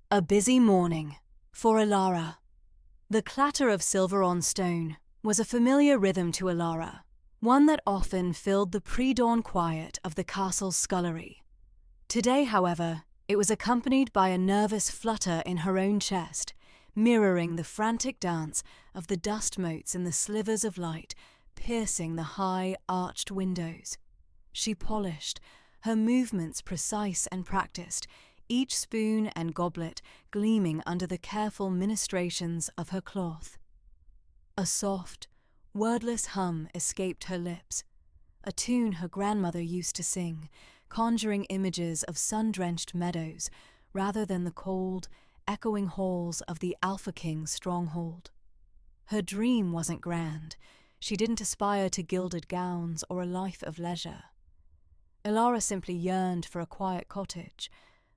A busy morning for Ilara. The clatter of silver on stone was a familiar rhythm to Ilara, one that often filled the pre-dawn quiet of the castle's scullery. Today, however, it was accompanied by a nervous flutter in her own chest, mirroring the frantic dance of the dust motes in the slivers of light piercing the high, arched windows. She polished, her movements precise and practiced, each spoon and goblet gleaming under the careful ministrations of her cloth. A soft, wordless hum escaped her lips, a tune her grandmother used to sing, conjuring images of sun-drenched meadows rather than the cold, echoing halls of the Alpha King's stronghold. Her dream wasn't grand. She didn't aspire to gilded gowns or a life of leisure. Ilara simply yearned for a quiet cottage,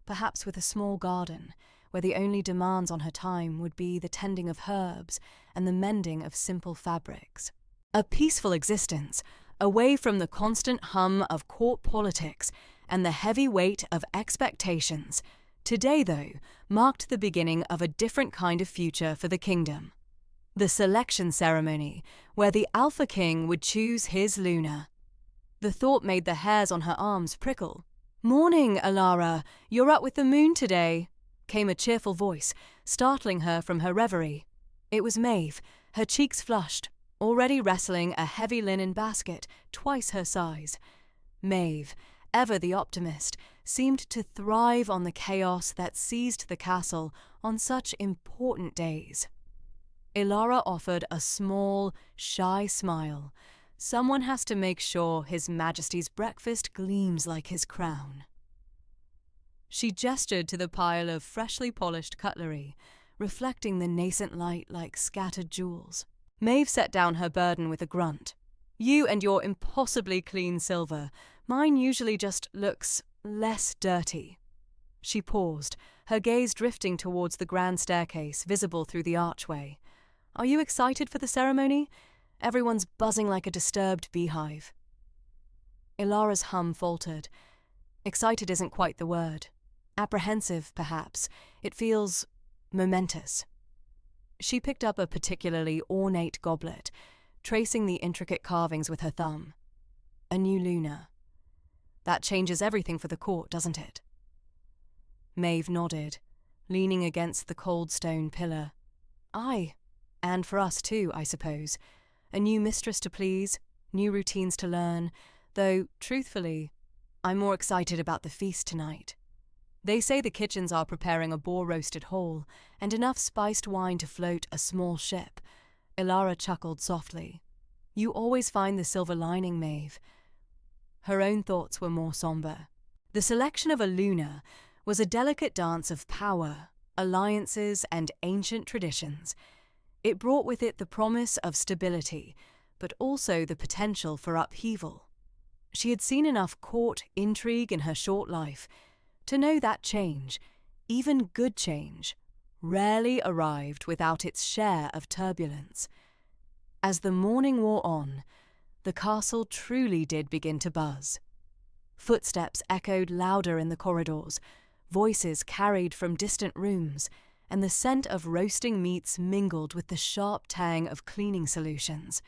perhaps with a small garden, where the only demands on her time would be the tending of herbs and the mending of simple fabrics. A peaceful existence, away from the constant hum of court politics and the heavy weight of expectations. Today, though, marked the beginning of a different kind of future for the kingdom. The selection ceremony, where the Alpha King would choose his Luna. The thought made the hairs on her arms prickle. "Morning, Ilara. You're up with the moon today," came a cheerful voice, startling her from her reverie. It was Maid, her cheeks flushed, already wrestling a heavy linen basket twice her size. Maid, ever the optimist, seemed to thrive on the chaos that seized the castle on such important days. Ilara offered a small, shy smile. Someone has to make sure His Majesty's breakfast gleams like his crown. She gestured to the pile of freshly polished cutlery, reflecting the nascent light like scattered jewels. Maeve set down her burden with a grunt. "You and your impossibly clean silver. Mine usually just looks less dirty." She paused, her gaze drifting towards the grand staircase visible through the archway. "Are you excited for the ceremony? Everyone's buzzing like a disturbed beehive." Ilara's hum faltered. Excited isn't quite the word. Apprehensive, perhaps. It feels momentous. She picked up a particularly ornate goblet, tracing the intricate carvings with her thumb. A new Luna. That changes everything for the court, doesn't it? Maeve nodded, leaning against the cold stone pillar. "Aye, and for us too, I suppose. A new mistress to please, new routines to learn, though, truthfully, I'm more excited about the feast tonight. They say the kitchens are preparing a boar-roasted whole, and enough spiced wine to float a small ship." Ilara chuckled softly. "You always find the silver lining, Maeve." Her own thoughts were more somber. The selection of a Luna was a delicate dance of power, alliances, and ancient traditions. It brought with it the promise of stability, but also the potential for upheaval. She had seen enough court intrigue in her short life to know that change, even good change, rarely arrived without its share of turbulence. As the morning wore on, the castle truly did begin to buzz. Footsteps echoed louder in the corridors, voices carried from distant rooms, and the scent of roasting meats mingled with the sharp tang of cleaning solutions.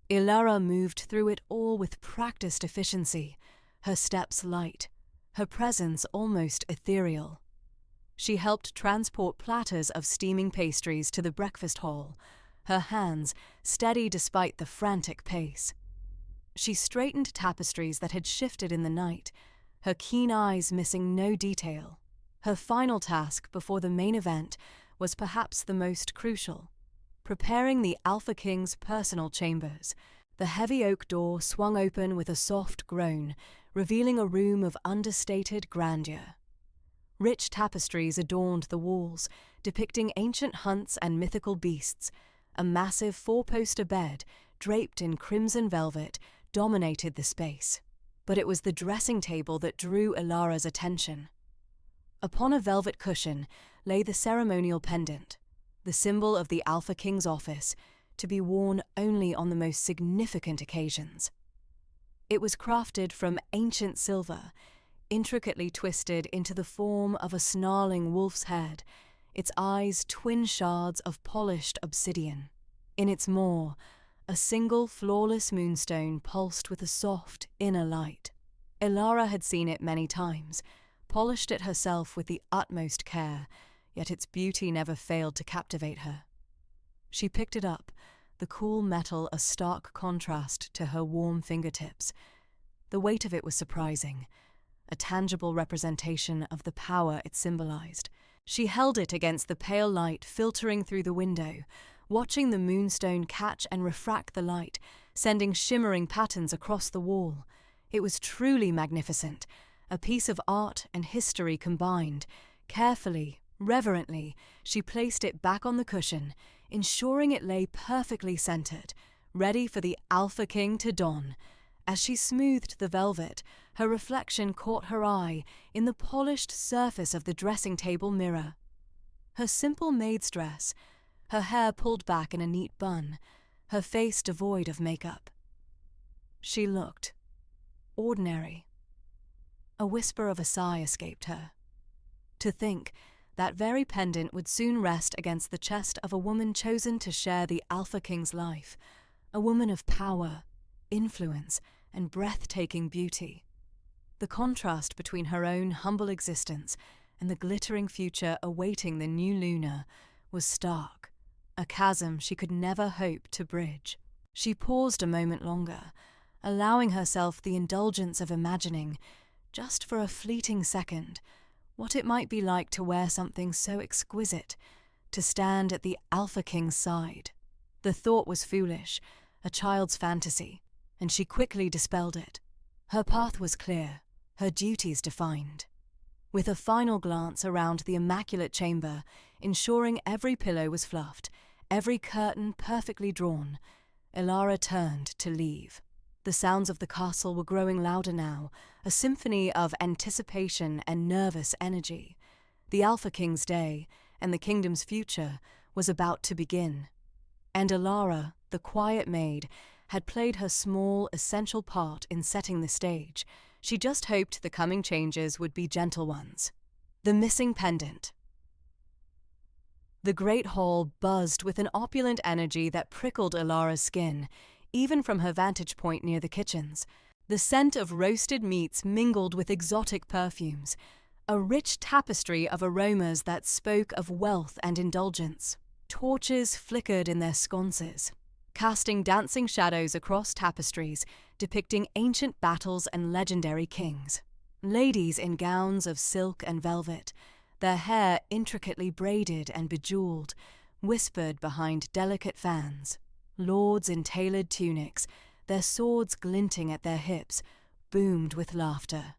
Ilara moved through it all with practiced efficiency, her steps light, her presence almost ethereal. She helped transport platters of steaming pastries to the breakfast hall, her hands steady despite the frantic pace. She straightened tapestries that had shifted in the night, her keen eyes missing no detail. Her final task before the main event was perhaps the most crucial: preparing the Alpha King's personal chambers. The heavy oak door swung open with a soft groan, revealing a room of understated grandeur. Rich tapestries adorned the walls, depicting ancient hunts and mythical beasts. A massive four-poster bed, draped in crimson velvet, dominated the space. But it was the dressing table that drew Ilara's attention. Upon a velvet cushion lay the ceremonial pendant, the symbol of the Alpha King's office, to be worn only on the most significant occasions. It was crafted from ancient silver, intricately twisted into the form of a snarling wolf's head, its eyes twin shards of polished obsidian. In its maw, a single flawless moonstone pulsed with a soft inner light. Ilara had seen it many times, polished it herself with the utmost care, yet its beauty never failed to captivate her. She picked it up, the cool metal a stark contrast to her warm fingertips. The weight of it was surprising, a tangible representation of the power it symbolized. She held it against the pale light filtering through the window, watching the moonstone catch and refract the light, sending shimmering patterns across the wall. It was truly magnificent, a piece of art and history combined. Carefully, reverently, she placed it back on the cushion, ensuring it lay perfectly centered, ready for the Alpha King to don. As she smoothed the velvet, her reflection caught her eye in the polished surface of the dressing table mirror. Her simple maid's dress, her hair pulled back in a neat bun, her face devoid of makeup. She looked ordinary. A whisper of a sigh escaped her. To think that very pendant would soon rest against the chest of a woman chosen to share the Alpha King's life, a woman of power, influence, and breathtaking beauty. The contrast between her own humble existence and the glittering future awaiting the new Luna was stark, a chasm she could never hope to bridge. She paused a moment longer, allowing herself the indulgence of imagining, just for a fleeting second, what it might be like to wear something so exquisite, to stand at the Alpha King's side. The thought was foolish, a child's fantasy, and she quickly dispelled it. Her path was clear, her duties defined. With a final glance around the immaculate chamber, ensuring every pillow was fluffed, every curtain perfectly drawn, Ilara turned to leave. The sounds of the castle were growing louder now, a symphony of anticipation and nervous energy. The Alpha King's day, and the kingdom's future, was about to begin. And Ilara, the quiet maid, had played her small, essential part in setting the stage. She just hoped the coming changes would be gentle ones. The missing pendant. The great hall buzzed with an opulent energy that prickled Ilara's skin, even from her vantage point near the kitchens. The scent of roasted meats mingled with exotic perfumes, a rich tapestry of aromas that spoke of wealth and indulgence. Torches flickered in their sconces, casting dancing shadows across tapestries depicting ancient battles and legendary kings. Ladies in gowns of silk and velvet, their hair intricately braided and bejeweled, whispered behind delicate fans. Lords in tailored tunics, their swords glinting at their hips, boomed with laughter.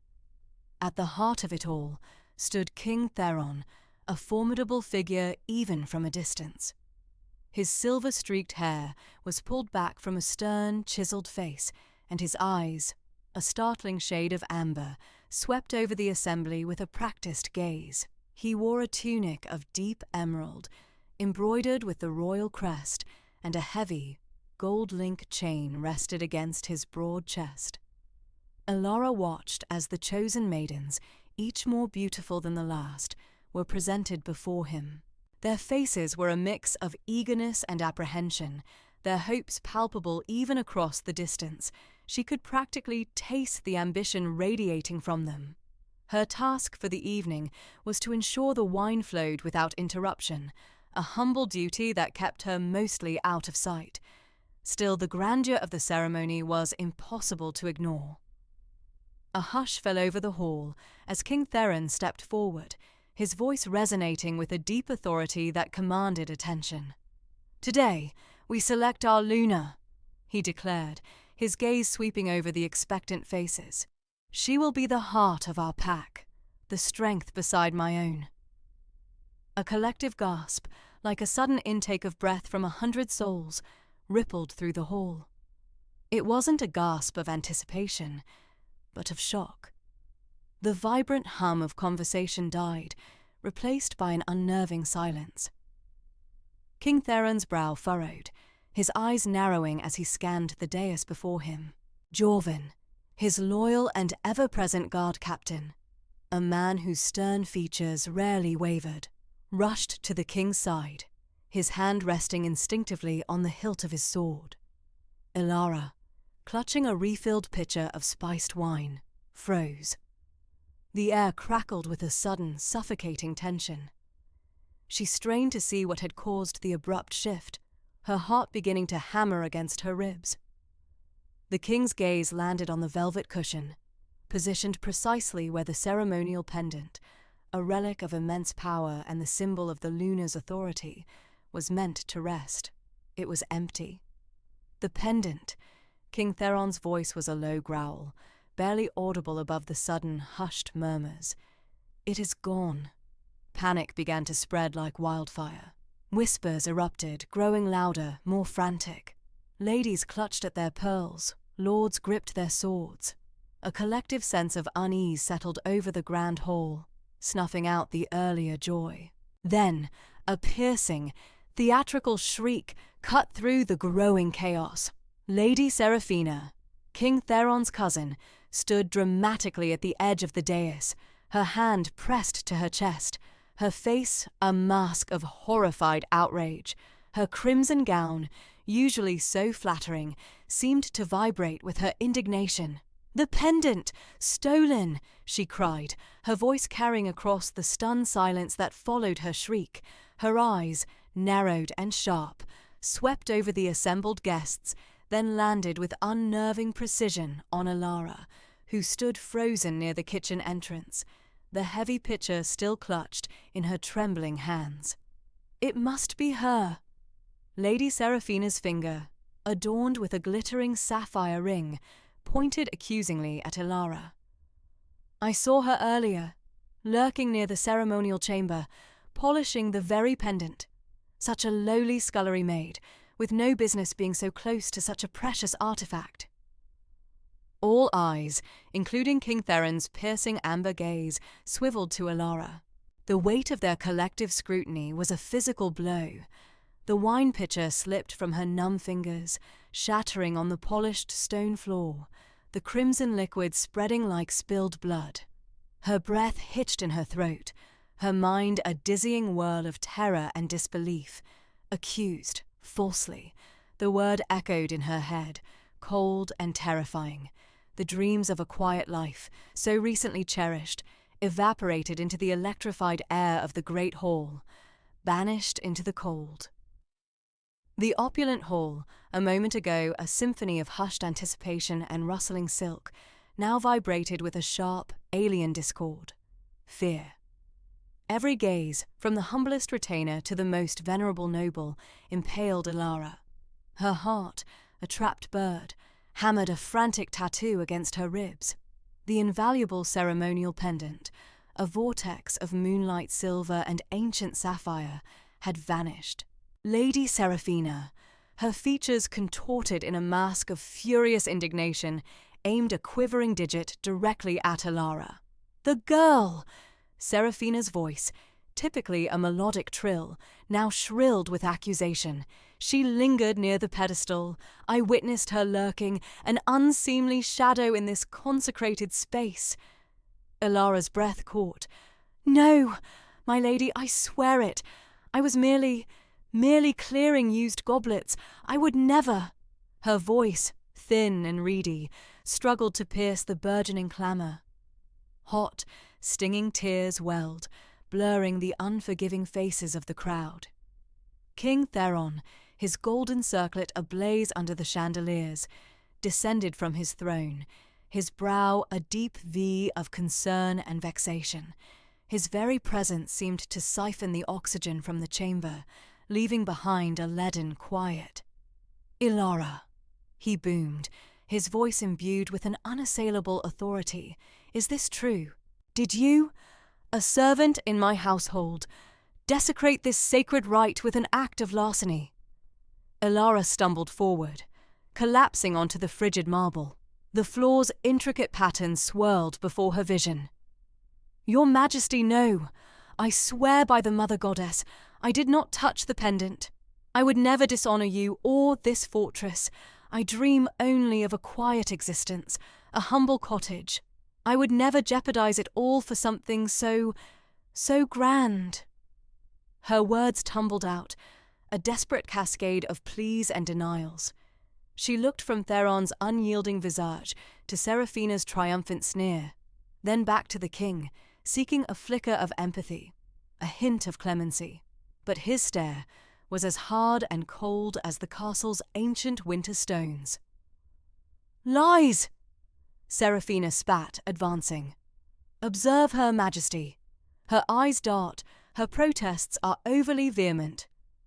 At the heart of it all stood King Theron, a formidable figure even from a distance. His silver-streaked hair was pulled back from a stern, chiseled face, and his eyes, a startling shade of amber, swept over the assembly with a practiced gaze. He wore a tunic of deep emerald, embroidered with the royal crest, and a heavy, gold-link chain rested against his broad chest. Ilara watched as the chosen maidens, each more beautiful than the last, were presented before him. Their faces were a mix of eagerness and apprehension, their hopes palpable even across the distance. She could practically taste the ambition radiating from them. Her task for the evening was to ensure the wine flowed without interruption, a humble duty that kept her mostly out of sight. Still, the grandeur of the ceremony was impossible to ignore. A hush fell over the hall as King Theron stepped forward, his voice resonating with a deep authority that commanded attention. "Today, we select our Luna," he declared, his gaze sweeping over the expectant faces. "She will be the heart of our pack, the strength beside my own." A collective gasp, like a sudden intake of breath from 100 souls, rippled through the hall. It wasn't a gasp of anticipation, but of shock. The vibrant hum of conversation died, replaced by an unnerving silence. King Theron's brow furrowed, his eyes narrowing as he scanned the dais before him. Jorvin, his loyal and ever-present guard captain, a man whose stern features rarely wavered, rushed to the king's side, his hand resting instinctively on the hilt of his sword. Ilara, clutching a refilled pitcher of spiced wine, froze. The air crackled with a sudden, suffocating tension. She strained to see what had caused the abrupt shift, her heart beginning to hammer against her ribs. The king's gaze landed on the velvet cushion, positioned precisely where the ceremonial pendant, a relic of immense power and the symbol of the Luna's authority, was meant to rest. It was empty. The pendant! King Theron's voice was a low growl, barely audible above the sudden, hushed murmurs. It is gone. Panic began to spread like wildfire. Whispers erupted, growing louder, more frantic. Ladies clutched at their pearls, lords gripped their swords. A collective sense of unease settled over the grand hall, snuffing out the earlier joy. Then, a piercing, theatrical shriek cut through the growing chaos. Lady Seraphina, King Theron's cousin, stood dramatically at the edge of the dais, her hand pressed to her chest, her face a mask of horrified outrage. Her crimson gown, usually so flattering, seemed to vibrate with her indignation. "The pendant! Stolen!" she cried, her voice carrying across the stunned silence that followed her shriek. Her eyes, narrowed and sharp, swept over the assembled guests, then landed with unnerving precision on Ilara, who stood frozen near the kitchen entrance, the heavy pitcher still clutched in her trembling hands. It must be her. Lady Seraphina's finger, adorned with a glittering sapphire ring, pointed accusingly at Ilara. "I saw her earlier, lurking near the ceremonial chamber, polishing the very pendant. Such a lowly scullery maid, with no business being so close to such a precious artifact." All eyes, including King Theron's piercing amber gaze, swiveled to Ilara. The weight of their collective scrutiny was a physical blow. The wine pitcher slipped from her numb fingers, shattering on the polished stone floor, the crimson liquid spreading like spilled blood. Her breath hitched in her throat, her mind a dizzying whirl of terror and disbelief. Accused, falsely. The word echoed in her head, cold and terrifying. The dreams of a quiet life, so recently cherished, evaporated into the electrified air of the great hall, banished into the cold. The opulent hall, a moment ago a symphony of hushed anticipation and rustling silk, now vibrated with a sharp, alien discord. Fear. Every gaze, from the humblest retainer to the most venerable noble, impaled Ilara. Her heart, a trapped bird, hammered a frantic tattoo against her ribs. The invaluable ceremonial pendant, a vortex of moonlight silver and ancient sapphire, had vanished. Lady Seraphina, her features contorted in a mask of furious indignation, aimed a quivering digit directly at Ilara. "The girl!" Seraphina's voice, typically a melodic trill, now shrilled with accusation. She lingered near the pedestal. I witnessed her lurking, an unseemly shadow in this consecrated space. Ilara's breath caught. "No, my lady, I swear it. I was merely clearing used goblets. I would never." Her voice, thin and reedy, struggled to pierce the burgeoning clamour. Hot, stinging tears welled, blurring the unforgiving faces of the crowd. King Theron, his golden circlet ablaze under the chandeliers, descended from his throne, his brow a deep V of concern and vexation. His very presence seemed to siphon the oxygen from the chamber, leaving behind a leaden quiet. "Ilara," he boomed, his voice imbued with an unassailable authority. "Is this true? Did you, a servant in my household, desecrate this sacred rite with an act of larceny?" Ilara stumbled forward, collapsing onto the frigid marble. The floor's intricate patterns swirled before her vision. "Your Majesty, no! I swear by the Mother Goddess, I did not touch the pendant. I would never dishonour you or this fortress. I dream only of a quiet existence, a humble cottage." I would never jeopardize it all for something so grand. Her words tumbled out, a desperate cascade of pleas and denials. She looked from Theron's unyielding visage to Seraphina's triumphant sneer, then back to the king, seeking a flicker of empathy, a hint of clemency. But his stare was as hard and cold as the castle's ancient winter stones. "Lies!" Seraphina spat, advancing. "Observe her majesty. Her eyes dart, her protests are overly vehement.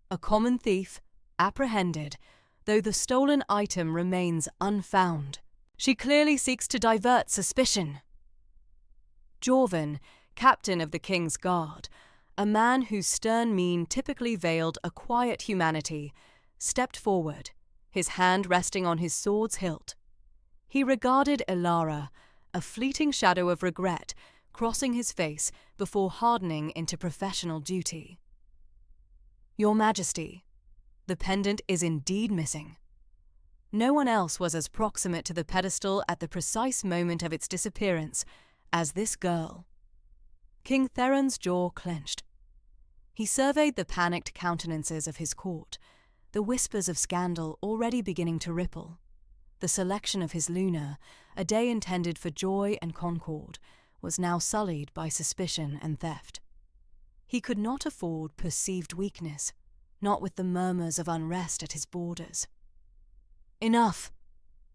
A common thief, apprehended, though the stolen item remains unfound. She clearly seeks to divert suspicion." Jorvan, captain of the king's guard, a man whose stern mien typically veiled a quiet humanity, stepped forward, his hand resting on his sword's hilt. He regarded Elara, a fleeting shadow of regret crossing his face before hardening into professional duty. "Your Majesty, the pendant is indeed missing." No one else was as proximate to the pedestal at the precise moment of its disappearance as this girl. King Theron's jaw clenched. He surveyed the panicked countenances of his court, the whispers of scandal already beginning to ripple. The selection of his Luna, a day intended for joy and concord, was now sullied by suspicion and theft. He could not afford perceived weakness, not with the murmurs of unrest at his borders. "Enough!"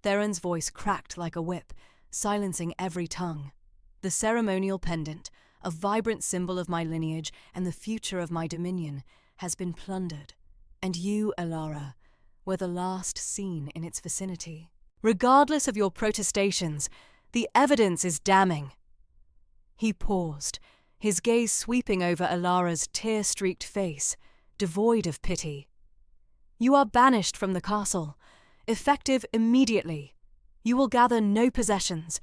Theron's voice cracked like a whip, silencing every tongue. "The ceremonial pendant, a vibrant symbol of my lineage and the future of my dominion, has been plundered, and you, Elara, were the last seen in its vicinity. Regardless of your protestations, the evidence is damning." He paused, his gaze sweeping over Elara's tear-streaked face, devoid of pity. "You are banished from the castle, effective immediately. You will gather no possessions.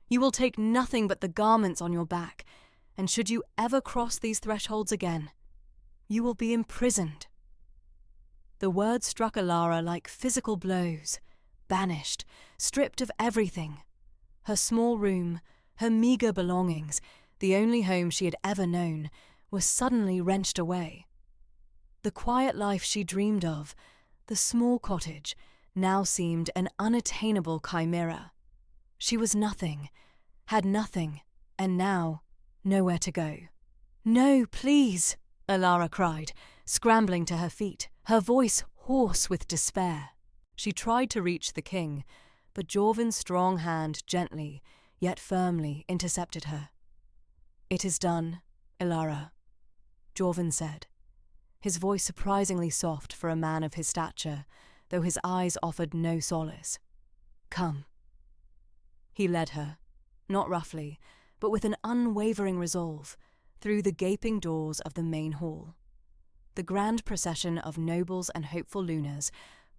You will take nothing but the garments on your back, and should you ever cross these thresholds again, you will be imprisoned." The words struck Elara like physical blows. Banished, stripped of everything. Her small room, her meagre belongings, the only home she had ever known, were suddenly wrenched away. The quiet life she dreamed of, the small cottage, now seemed an unattainable chimera. She was nothing, had nothing, and now nowhere to go. "No, please!" Elara cried, scrambling to her feet, her voice hoarse with despair. She tried to reach the king, but Jorvan's strong hand gently, yet firmly, intercepted her. "It is done, Elara," Jorvan said, his voice surprisingly soft for a man of his stature, though his eyes offered no solace. "Come." He led her, not roughly, but with an unwavering resolve, through the gaping doors of the main hall. The grand procession of nobles and hopeful Lunas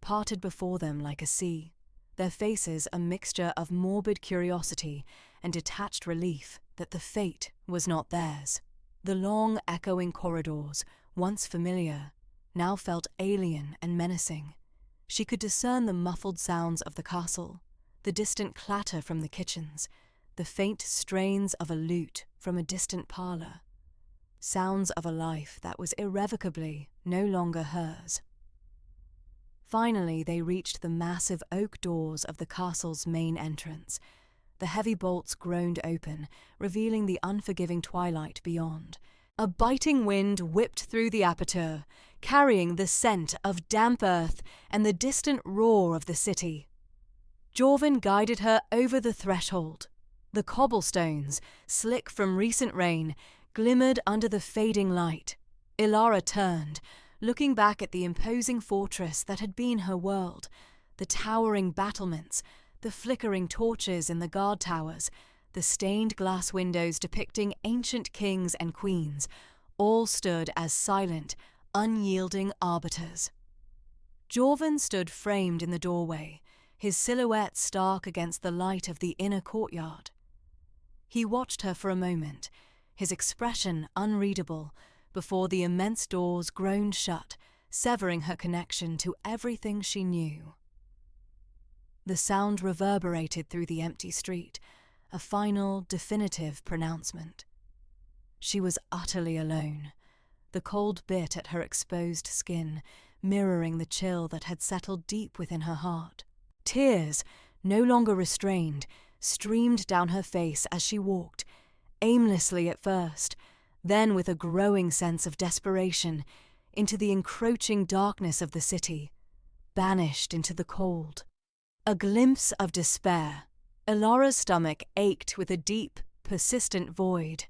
parted before them like a sea, their faces a mixture of morbid curiosity and detached relief that the fate was not theirs. The long, echoing corridors, once familiar, now felt alien and menacing. She could discern the muffled sounds of the castle, the distant clatter from the kitchens, the faint strains of a lute from a distant parlour. Sounds of a life that was irrevocably no longer hers. Finally, they reached the massive oak doors of the castle's main entrance. The heavy bolts groaned open, revealing the unforgiving twilight beyond. A biting wind whipped through the aperture, carrying the scent of damp earth and the distant roar of the city. Jorvan guided her over the threshold. The cobblestones, slick from recent rain, glimmered under the fading light. Elara turned, looking back at the imposing fortress that had been her world, the towering battlements, the flickering torches in the guard towers, the stained glass windows depicting ancient kings and queens, all stood as silent, unyielding arbiters. Jorvan stood framed in the doorway, his silhouette stark against the light of the inner courtyard. He watched her for a moment, his expression unreadable, before the immense doors groaned shut, severing her connection to everything she knew. The sound reverberated through the empty street, a final, definitive pronouncement. She was utterly alone, the cold bit at her exposed skin mirroring the chill that had settled deep within her heart. Tears, no longer restrained, streamed down her face as she walked, aimlessly at first, then with a growing sense of desperation, into the encroaching darkness of the city, banished into the cold. A glimpse of despair. Ilara's stomach ached with a deep, persistent void,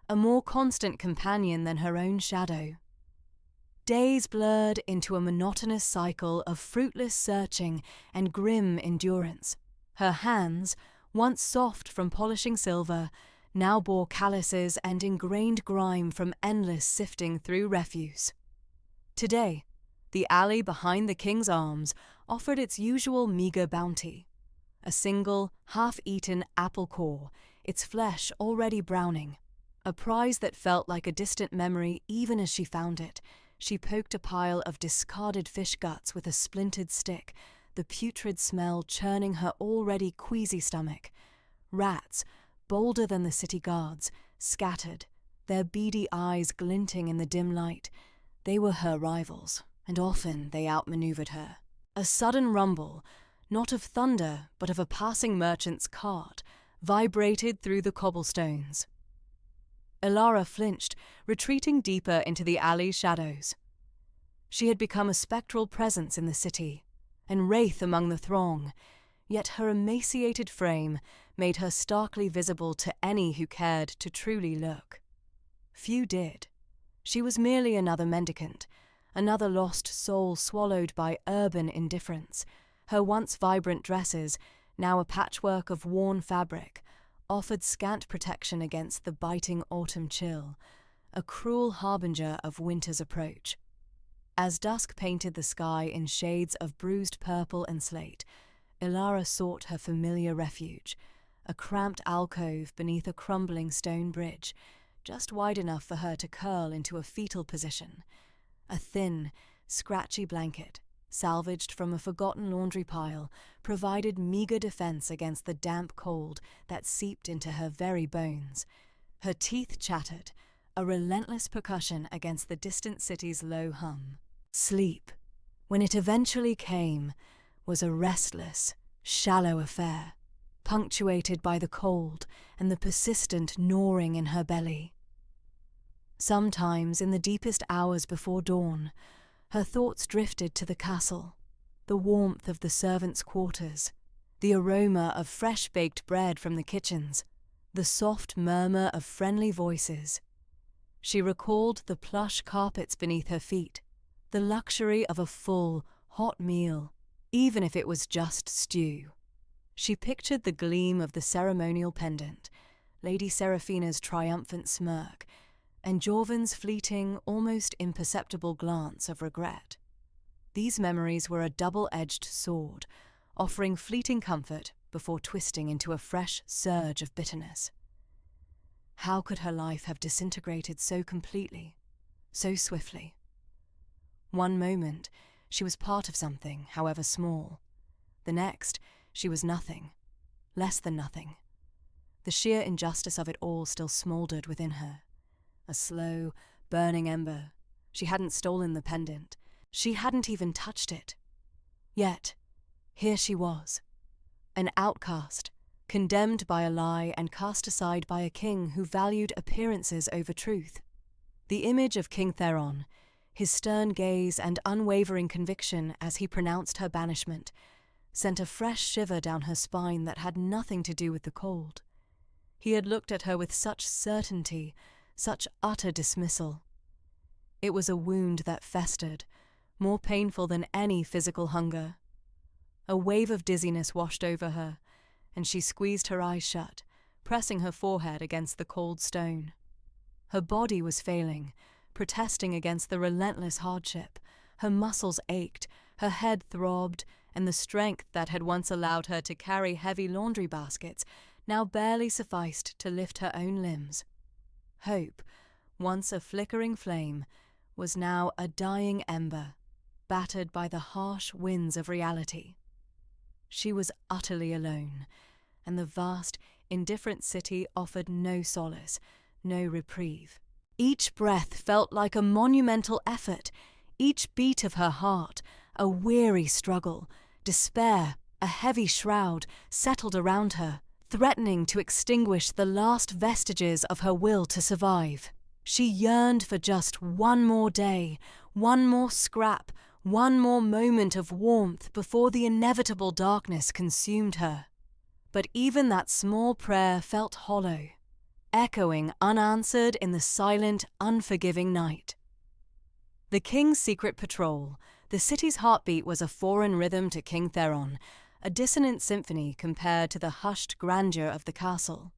a more constant companion than her own shadow. Days blurred into a monotonous cycle of fruitless searching and grim endurance. Her hands, once soft from polishing silver, now bore calluses and ingrained grime from endless sifting through refuse. Today, the alley behind the King's Arms offered its usual meagre bounty. A single, half-eaten apple core, its flesh already browning. A prize that felt like a distant memory even as she found it. She poked a pile of discarded fish guts with a splintered stick, the putrid smell churning her already queasy stomach. Rats, bolder than the city guards, scattered, their beady eyes glinting in the dim light. They were her rivals, and often they outmaneuvered her. A sudden rumble, not of thunder but of a passing merchant's cart, vibrated through the cobblestones. Ilara flinched, retreating deeper into the alley's shadows. She had become a spectral presence in the city, and wraith among the throng, yet her emaciated frame made her starkly visible to any who cared to truly look. Few did. She was merely another mendicant, another lost soul swallowed by urban indifference. Her once vibrant dresses, now a patchwork of worn fabric, offered scant protection against the biting autumn chill, a cruel harbinger of winter's approach. As dusk painted the sky in shades of bruised purple and slate, Ilara sought her familiar refuge, a cramped alcove beneath a crumbling stone bridge, just wide enough for her to curl into a fetal position. A thin, scratchy blanket, salvaged from a forgotten laundry pile, provided meagre defense against the damp cold that seeped into her very bones. Her teeth chattered, a relentless percussion against the distant city's low hum. Sleep, when it eventually came, was a restless, shallow affair, punctuated by the cold and the persistent gnawing in her belly. Sometimes, in the deepest hours before dawn, her thoughts drifted to the castle, the warmth of the servants' quarters, the aroma of fresh-baked bread from the kitchens, the soft murmur of friendly voices. She recalled the plush carpets beneath her feet, the luxury of a full, hot meal, even if it was just stew. She pictured the gleam of the ceremonial pendant, Lady Seraphina's triumphant smirk, and Jorvan's fleeting, almost imperceptible glance of regret. These memories were a double-edged sword, offering fleeting comfort before twisting into a fresh surge of bitterness. How could her life have disintegrated so completely, so swiftly? One moment, she was part of something, however small. The next, she was nothing, less than nothing. The sheer injustice of it all still smouldered within her. A slow, burning ember. She hadn't stolen the pendant. She hadn't even touched it. Yet, here she was, an outcast, condemned by a lie and cast aside by a king who valued appearances over truth. The image of King Theron, his stern gaze and unwavering conviction as he pronounced her banishment, sent a fresh shiver down her spine that had nothing to do with the cold. He had looked at her with such certainty, such utter dismissal. It was a wound that festered, more painful than any physical hunger. A wave of dizziness washed over her, and she squeezed her eyes shut, pressing her forehead against the cold stone. Her body was failing, protesting against the relentless hardship. Her muscles ached, her head throbbed, and the strength that had once allowed her to carry heavy laundry baskets now barely sufficed to lift her own limbs. Hope, once a flickering flame, was now a dying ember, battered by the harsh winds of reality. She was utterly alone, and the vast, indifferent city offered no solace, no reprieve. Each breath felt like a monumental effort, each beat of her heart a weary struggle. Despair, a heavy shroud, settled around her, threatening to extinguish the last vestiges of her will to survive. She yearned for just one more day, one more scrap, one more moment of warmth before the inevitable darkness consumed her. But even that small prayer felt hollow, echoing unanswered in the silent, unforgiving night. The King's secret patrol, the city's heartbeat, was a foreign rhythm to King Theron, a dissonant symphony compared to the hushed grandeur of the castle.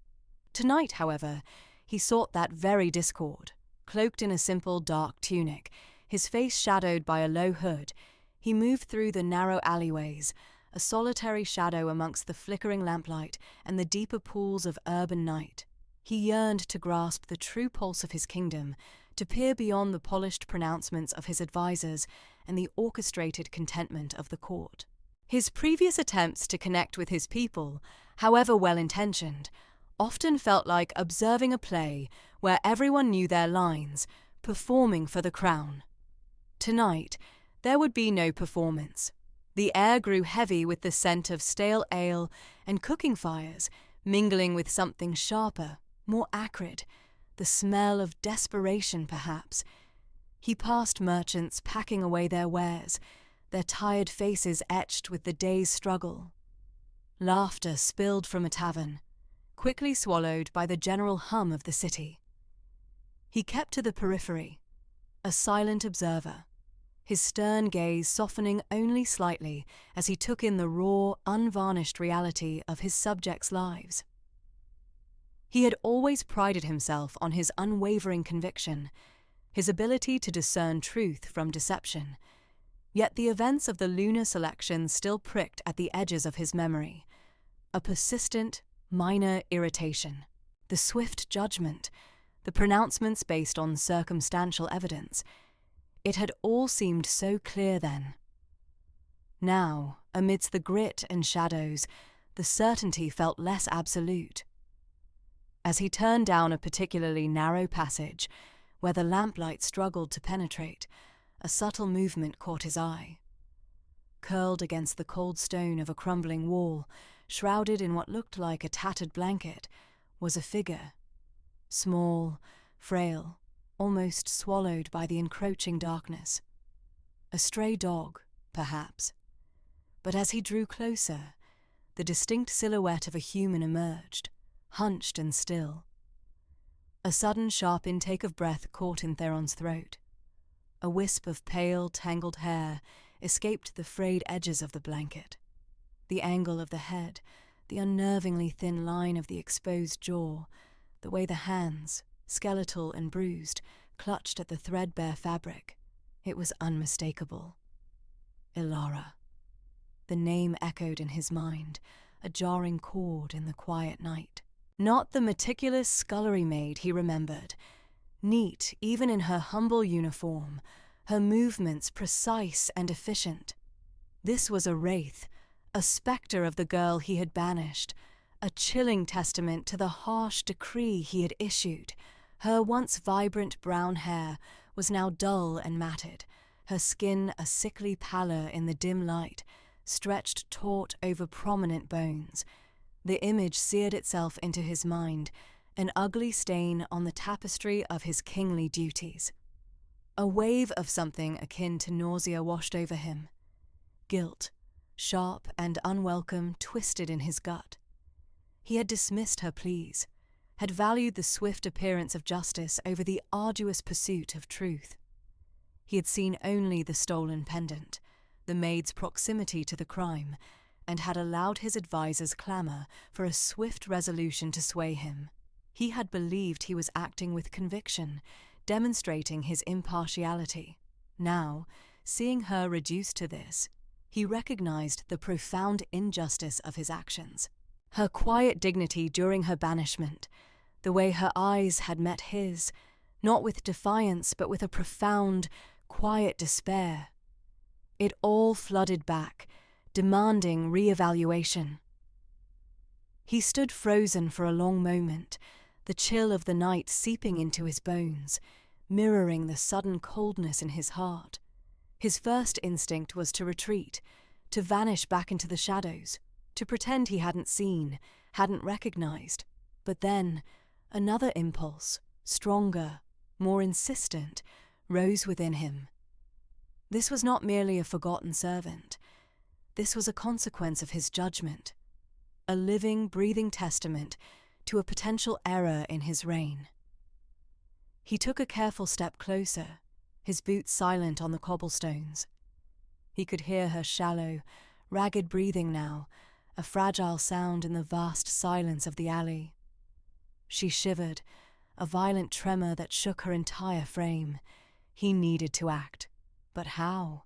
Tonight, however, he sought that very discord. Cloaked in a simple dark tunic, his face shadowed by a low hood, he moved through the narrow alleyways, a solitary shadow amongst the flickering lamplight and the deeper pools of urban night. He yearned to grasp the true pulse of his kingdom, to peer beyond the polished pronouncements of his advisers and the orchestrated contentment of the court. His previous attempts to connect with his people, however well-intentioned, often felt like observing a play where everyone knew their lines, performing for the crown. Tonight, there would be no performance. The air grew heavy with the scent of stale ale and cooking fires, mingling with something sharper, more acrid, the smell of desperation, perhaps. He passed merchants packing away their wares, their tired faces etched with the day's struggle. Laughter spilled from a tavern, quickly swallowed by the general hum of the city. He kept to the periphery, a silent observer, his stern gaze softening only slightly as he took in the raw, unvarnished reality of his subjects' lives. He had always prided himself on his unwavering conviction, his ability to discern truth from deception, yet the events of the lunar selection still pricked at the edges of his memory, a persistent, minor irritation. The swift judgment, the pronouncements based on circumstantial evidence, it had all seemed so clear then. Now, amidst the grit and shadows, the certainty felt less absolute. As he turned down a particularly narrow passage, where the lamplight struggled to penetrate, a subtle movement caught his eye. Curled against the cold stone of a crumbling wall, shrouded in what looked like a tattered blanket, was a figure. Small, frail, almost swallowed by the encroaching darkness. A stray dog, perhaps. But as he drew closer, the distinct silhouette of a human emerged, hunched and still. A sudden sharp intake of breath caught in Theron's throat. A wisp of pale, tangled hair escaped the frayed edges of the blanket. The angle of the head, the unnervingly thin line of the exposed jaw, the way the hands, skeletal and bruised, clutched at the threadbare fabric. It was unmistakable. Ilara. The name echoed in his mind, a jarring chord in the quiet night. Not the meticulous scullery maid he remembered, neat even in her humble uniform, her movements precise and efficient. This was a wraith, a spectre of the girl he had banished, a chilling testament to the harsh decree he had issued. Her once vibrant brown hair was now dull and matted, her skin a sickly pallor in the dim light, stretched taut over prominent bones. The image seared itself into his mind, an ugly stain on the tapestry of his kingly duties. A wave of something akin to nausea washed over him. Guilt, sharp and unwelcome, twisted in his gut. He had dismissed her pleas, had valued the swift appearance of justice over the arduous pursuit of truth. He had seen only the stolen pendant, the maid's proximity to the crime, and had allowed his advisers' clamour for a swift resolution to sway him. He had believed he was acting with conviction, demonstrating his impartiality. Now, seeing her reduced to this, he recognized the profound injustice of his actions. Her quiet dignity during her banishment, the way her eyes had met his, not with defiance but with a profound, quiet despair. It all flooded back, demanding re-evaluation. He stood frozen for a long moment, the chill of the night seeping into his bones, mirroring the sudden coldness in his heart. His first instinct was to retreat, to vanish back into the shadows, to pretend he hadn't seen, hadn't recognized. But then, another impulse, stronger, more insistent, rose within him. This was not merely a forgotten servant. This was a consequence of his judgment, a living, breathing testament to a potential error in his reign. He took a careful step closer, his boots silent on the cobblestones. He could hear her shallow, ragged breathing now, a fragile sound in the vast silence of the alley. She shivered, a violent tremor that shook her entire frame. He needed to act. But how?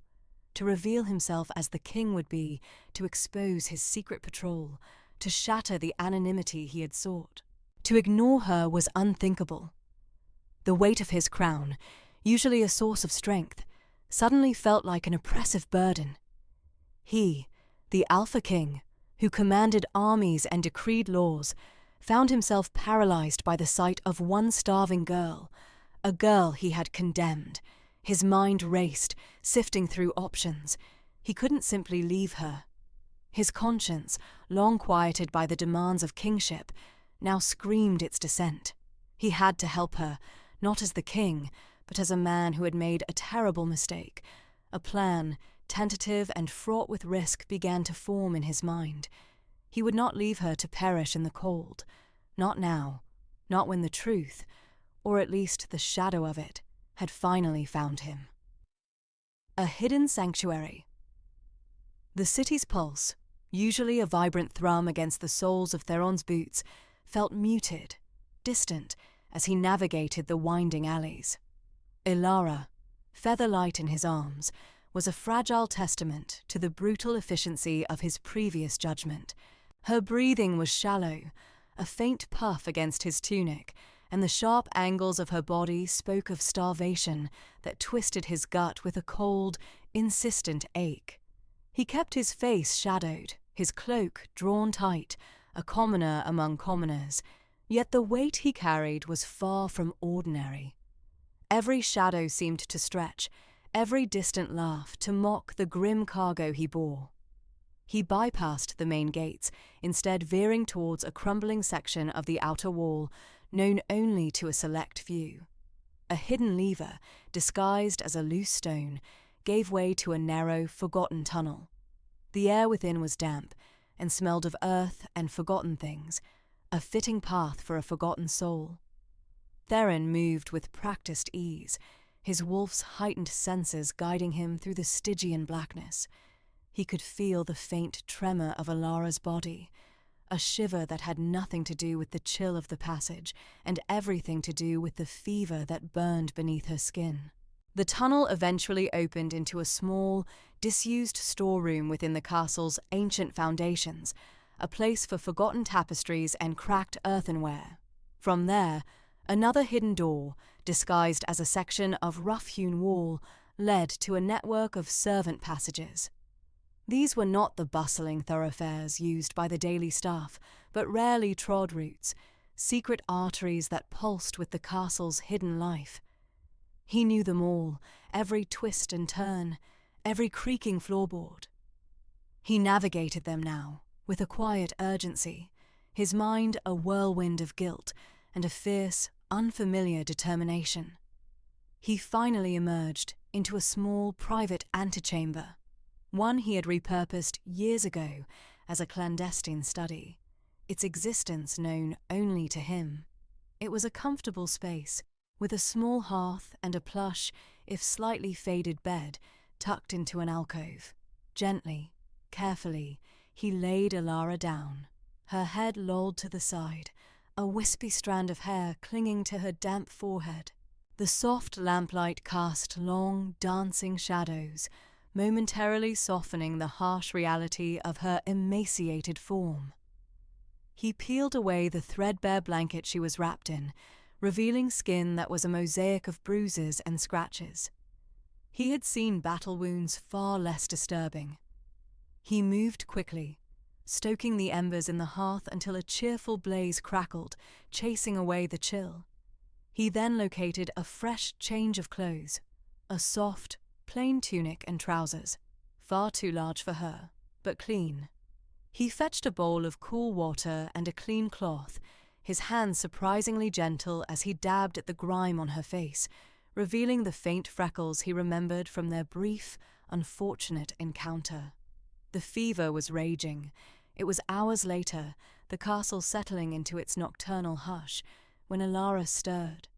To reveal himself as the king would be, to expose his secret patrol, to shatter the anonymity he had sought. To ignore her was unthinkable. The weight of his crown, usually a source of strength, suddenly felt like an oppressive burden. He, the Alpha King, who commanded armies and decreed laws, found himself paralyzed by the sight of one starving girl, a girl he had condemned. His mind raced, sifting through options. He couldn't simply leave her. His conscience, long quieted by the demands of kingship, now screamed its dissent. He had to help her, not as the king, but as a man who had made a terrible mistake. A plan, tentative and fraught with risk, began to form in his mind. He would not leave her to perish in the cold. Not now. Not when the truth, or at least the shadow of it, had finally found him. A hidden sanctuary. The city's pulse, usually a vibrant thrum against the soles of Theron's boots, felt muted, distant, as he navigated the winding alleys. Ilara, feather-light in his arms, was a fragile testament to the brutal efficiency of his previous judgment. Her breathing was shallow, a faint puff against his tunic, and the sharp angles of her body spoke of starvation that twisted his gut with a cold, insistent ache. He kept his face shadowed, his cloak drawn tight, a commoner among commoners, yet the weight he carried was far from ordinary. Every shadow seemed to stretch, every distant laugh to mock the grim cargo he bore. He bypassed the main gates, instead veering towards a crumbling section of the outer wall, known only to a select few. A hidden lever, disguised as a loose stone, gave way to a narrow, forgotten tunnel. The air within was damp, and smelled of earth and forgotten things, a fitting path for a forgotten soul. Theron moved with practiced ease, his wolf's heightened senses guiding him through the Stygian blackness. He could feel the faint tremor of Ilara's body, a shiver that had nothing to do with the chill of the passage and everything to do with the fever that burned beneath her skin. The tunnel eventually opened into a small, disused storeroom within the castle's ancient foundations, a place for forgotten tapestries and cracked earthenware. From there, another hidden door, disguised as a section of rough-hewn wall, led to a network of servant passages. These were not the bustling thoroughfares used by the daily staff, but rarely trod routes, secret arteries that pulsed with the castle's hidden life. He knew them all, every twist and turn, every creaking floorboard. He navigated them now, with a quiet urgency, his mind a whirlwind of guilt and a fierce, unfamiliar determination. He finally emerged into a small, private antechamber, one he had repurposed years ago as a clandestine study, its existence known only to him. It was a comfortable space, with a small hearth and a plush, if slightly faded bed tucked into an alcove. Gently, carefully, he laid Ilara down, her head lolled to the side, a wispy strand of hair clinging to her damp forehead. The soft lamplight cast long, dancing shadows, momentarily softening the harsh reality of her emaciated form. He peeled away the threadbare blanket she was wrapped in, revealing skin that was a mosaic of bruises and scratches. He had seen battle wounds far less disturbing. He moved quickly, stoking the embers in the hearth until a cheerful blaze crackled, chasing away the chill. He then located a fresh change of clothes, a soft, plain tunic and trousers, far too large for her, but clean. He fetched a bowl of cool water and a clean cloth, his hands surprisingly gentle as he dabbed at the grime on her face, revealing the faint freckles he remembered from their brief, unfortunate encounter. The fever was raging. It was hours later, the castle settling into its nocturnal hush, when Alara stirred.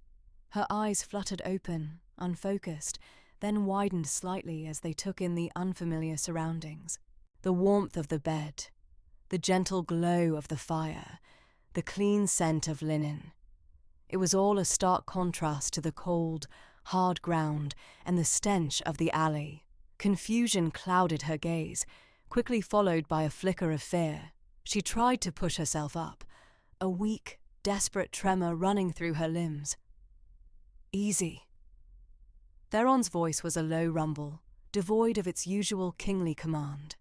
Her eyes fluttered open, unfocused, then widened slightly as they took in the unfamiliar surroundings. The warmth of the bed, the gentle glow of the fire, the clean scent of linen. It was all a stark contrast to the cold, hard ground and the stench of the alley. Confusion clouded her gaze, quickly followed by a flicker of fear. She tried to push herself up, a weak, desperate tremor running through her limbs. Easy. Theron's voice was a low rumble, devoid of its usual kingly command.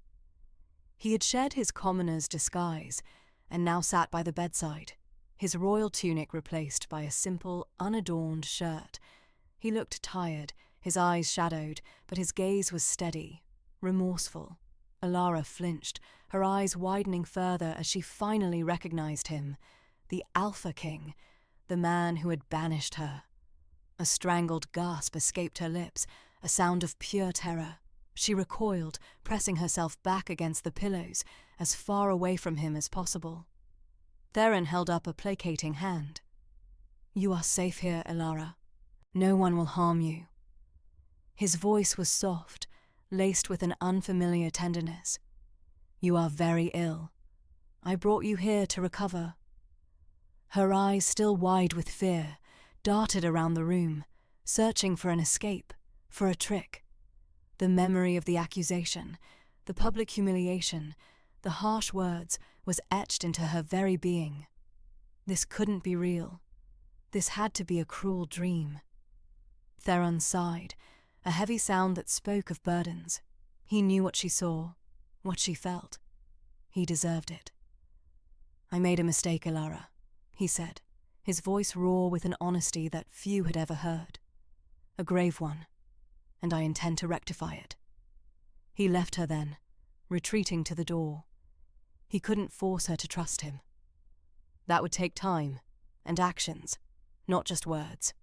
He had shed his commoner's disguise, and now sat by the bedside, his royal tunic replaced by a simple, unadorned shirt. He looked tired, his eyes shadowed, but his gaze was steady, remorseful. Alara flinched, her eyes widening further as she finally recognized him, the Alpha King, the man who had banished her. A strangled gasp escaped her lips, a sound of pure terror. She recoiled, pressing herself back against the pillows, as far away from him as possible. Theron held up a placating hand. "You are safe here, Alara. No one will harm you." His voice was soft, laced with an unfamiliar tenderness. "You are very ill. I brought you here to recover." Her eyes, still wide with fear, darted around the room, searching for an escape, for a trick. The memory of the accusation, the public humiliation, the harsh words was etched into her very being. This couldn't be real. This had to be a cruel dream. Theron sighed, a heavy sound that spoke of burdens. He knew what she saw, what she felt. He deserved it. "I made a mistake, Alara," he said, his voice raw with an honesty that few had ever heard. "A grave one, and I intend to rectify it." He left her then, retreating to the door. He couldn't force her to trust him. That would take time, and actions, not just words.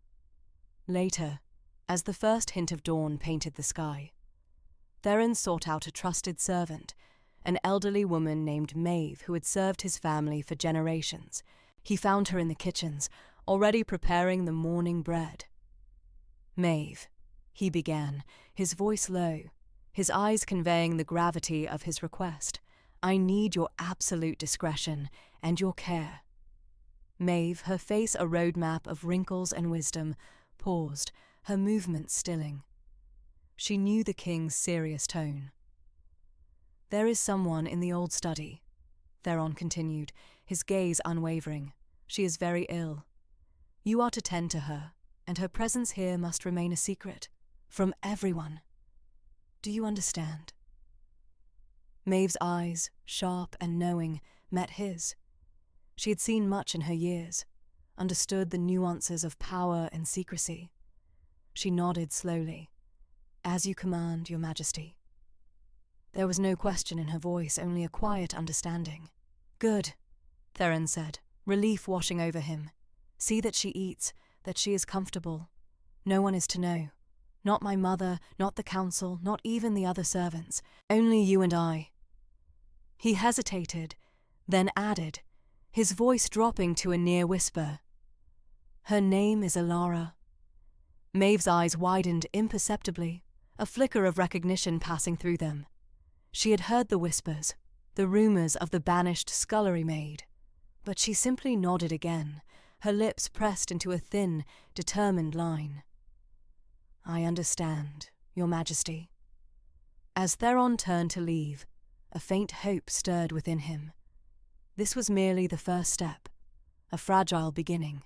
Later, as the first hint of dawn painted the sky, Theron sought out a trusted servant, an elderly woman named Maid who had served his family for generations. He found her in the kitchens, already preparing the morning bread. "Maeve," he began, his voice low, his eyes conveying the gravity of his request, "I need your absolute discretion and your care." Maeve, her face a roadmap of wrinkles and wisdom, paused, her movements stilling. She knew the king's serious tone. "There is someone in the old study," Theron continued, his gaze unwavering. "She is very ill. You are to tend to her, and her presence here must remain a secret. From everyone. Do you understand?" Maeve's eyes, sharp and knowing, met his. She had seen much in her years, understood the nuances of power and secrecy. She nodded slowly. "As you command, Your Majesty." There was no question in her voice, only a quiet understanding. "Good," Theron said, relief washing over him. "See that she eats, that she is comfortable. No one is to know. Not my mother, not the council, not even the other servants. Only you and I." He hesitated, then added, his voice dropping to a near whisper. "Her name is Alara." Maeve's eyes widened imperceptibly, a flicker of recognition passing through them. She had heard the whispers, the rumors of the banished scullery maid, but she simply nodded again, her lips pressed into a thin, determined line. "I understand, Your Majesty." As Theron turned to leave, a faint hope stirred within him. This was merely the first step, a fragile beginning.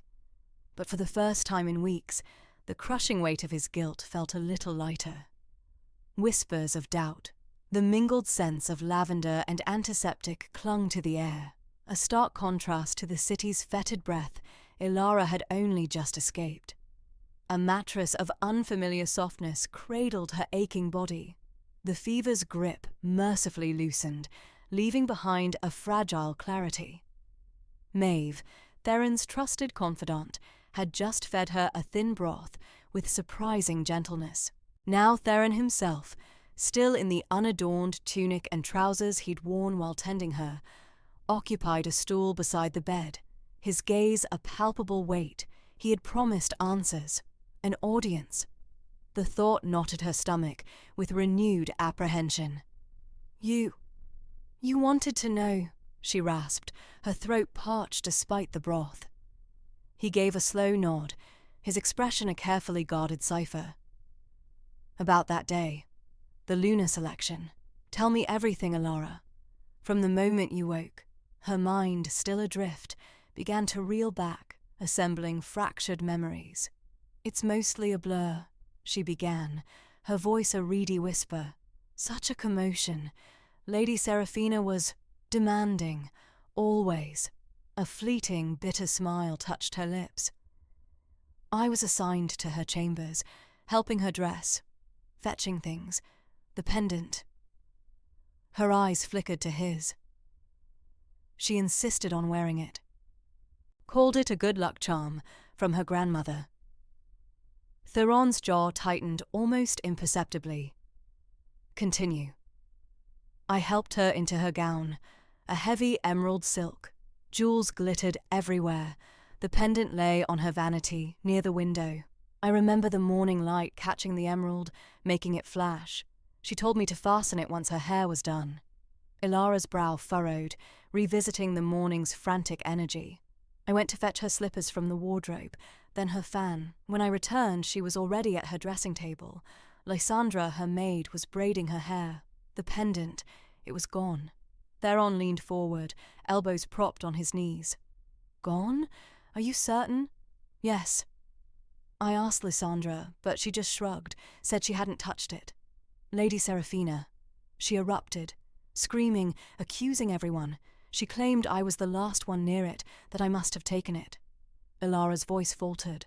But for the first time in weeks, the crushing weight of his guilt felt a little lighter. Whispers of doubt, The mingled scents of lavender and antiseptic clung to the air, a stark contrast to the city's fetid breath Ilara had only just escaped. A mattress of unfamiliar softness cradled her aching body. The fever's grip mercifully loosened, leaving behind a fragile clarity. Maeve, Theron's trusted confidant, had just fed her a thin broth with surprising gentleness. Now Theron himself, still in the unadorned tunic and trousers he'd worn while tending her, occupied a stool beside the bed, his gaze a palpable weight. He had promised answers, an audience. The thought knotted her stomach with renewed apprehension. You wanted to know, she rasped, her throat parched despite the broth. He gave a slow nod, his expression a carefully guarded cipher. About that day, the lunar selection. Tell me everything, Ilara. From the moment you woke, her mind, still adrift, began to reel back, assembling fractured memories. It's mostly a blur, she began, her voice a reedy whisper. Such a commotion. Lady Seraphina was demanding, always. A fleeting, bitter smile touched her lips. I was assigned to her chambers, helping her dress, fetching things, the pendant. Her eyes flickered to his. She insisted on wearing it. Called it a good luck charm from her grandmother. Theron's jaw tightened almost imperceptibly. Continue. I helped her into her gown, a heavy emerald silk. Jewels glittered everywhere. The pendant lay on her vanity, near the window. I remember the morning light catching the emerald, making it flash. She told me to fasten it once her hair was done. Ilara's brow furrowed, revisiting the morning's frantic energy. I went to fetch her slippers from the wardrobe, then her fan. When I returned, she was already at her dressing table. Lysandra, her maid, was braiding her hair. The pendant, it was gone. Theron leaned forward, elbows propped on his knees. Gone? Are you certain? Yes. I asked Lysandra, but she just shrugged, said she hadn't touched it. Lady Seraphina. She erupted, screaming, accusing everyone. She claimed I was the last one near it, that I must have taken it. Ilara's voice faltered,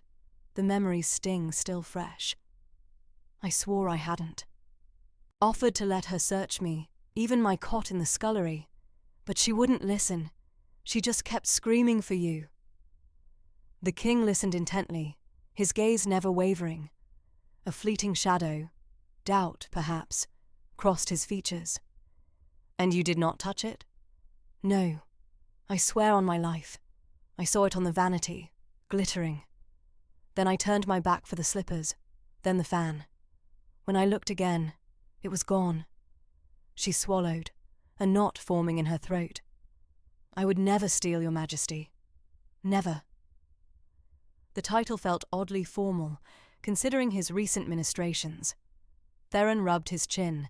the memory's sting still fresh. I swore I hadn't. Offered to let her search me, even my cot in the scullery, but she wouldn't listen. She just kept screaming for you. The king listened intently, his gaze never wavering. A fleeting shadow, doubt perhaps, crossed his features. And you did not touch it? No, I swear on my life. I saw it on the vanity, glittering. Then I turned my back for the slippers, then the fan. When I looked again, it was gone. She swallowed, a knot forming in her throat. I would never steal, Your Majesty. Never. The title felt oddly formal, considering his recent ministrations. Theron rubbed his chin,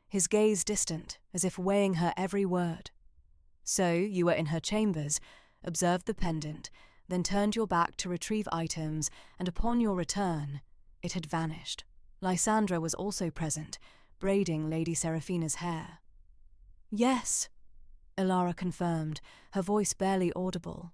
his gaze distant, as if weighing her every word. So you were in her chambers, observed the pendant, then turned your back to retrieve items, and upon your return, it had vanished. Lysandra was also present, braiding Lady Seraphina's hair. Yes, Ilara confirmed, her voice barely audible.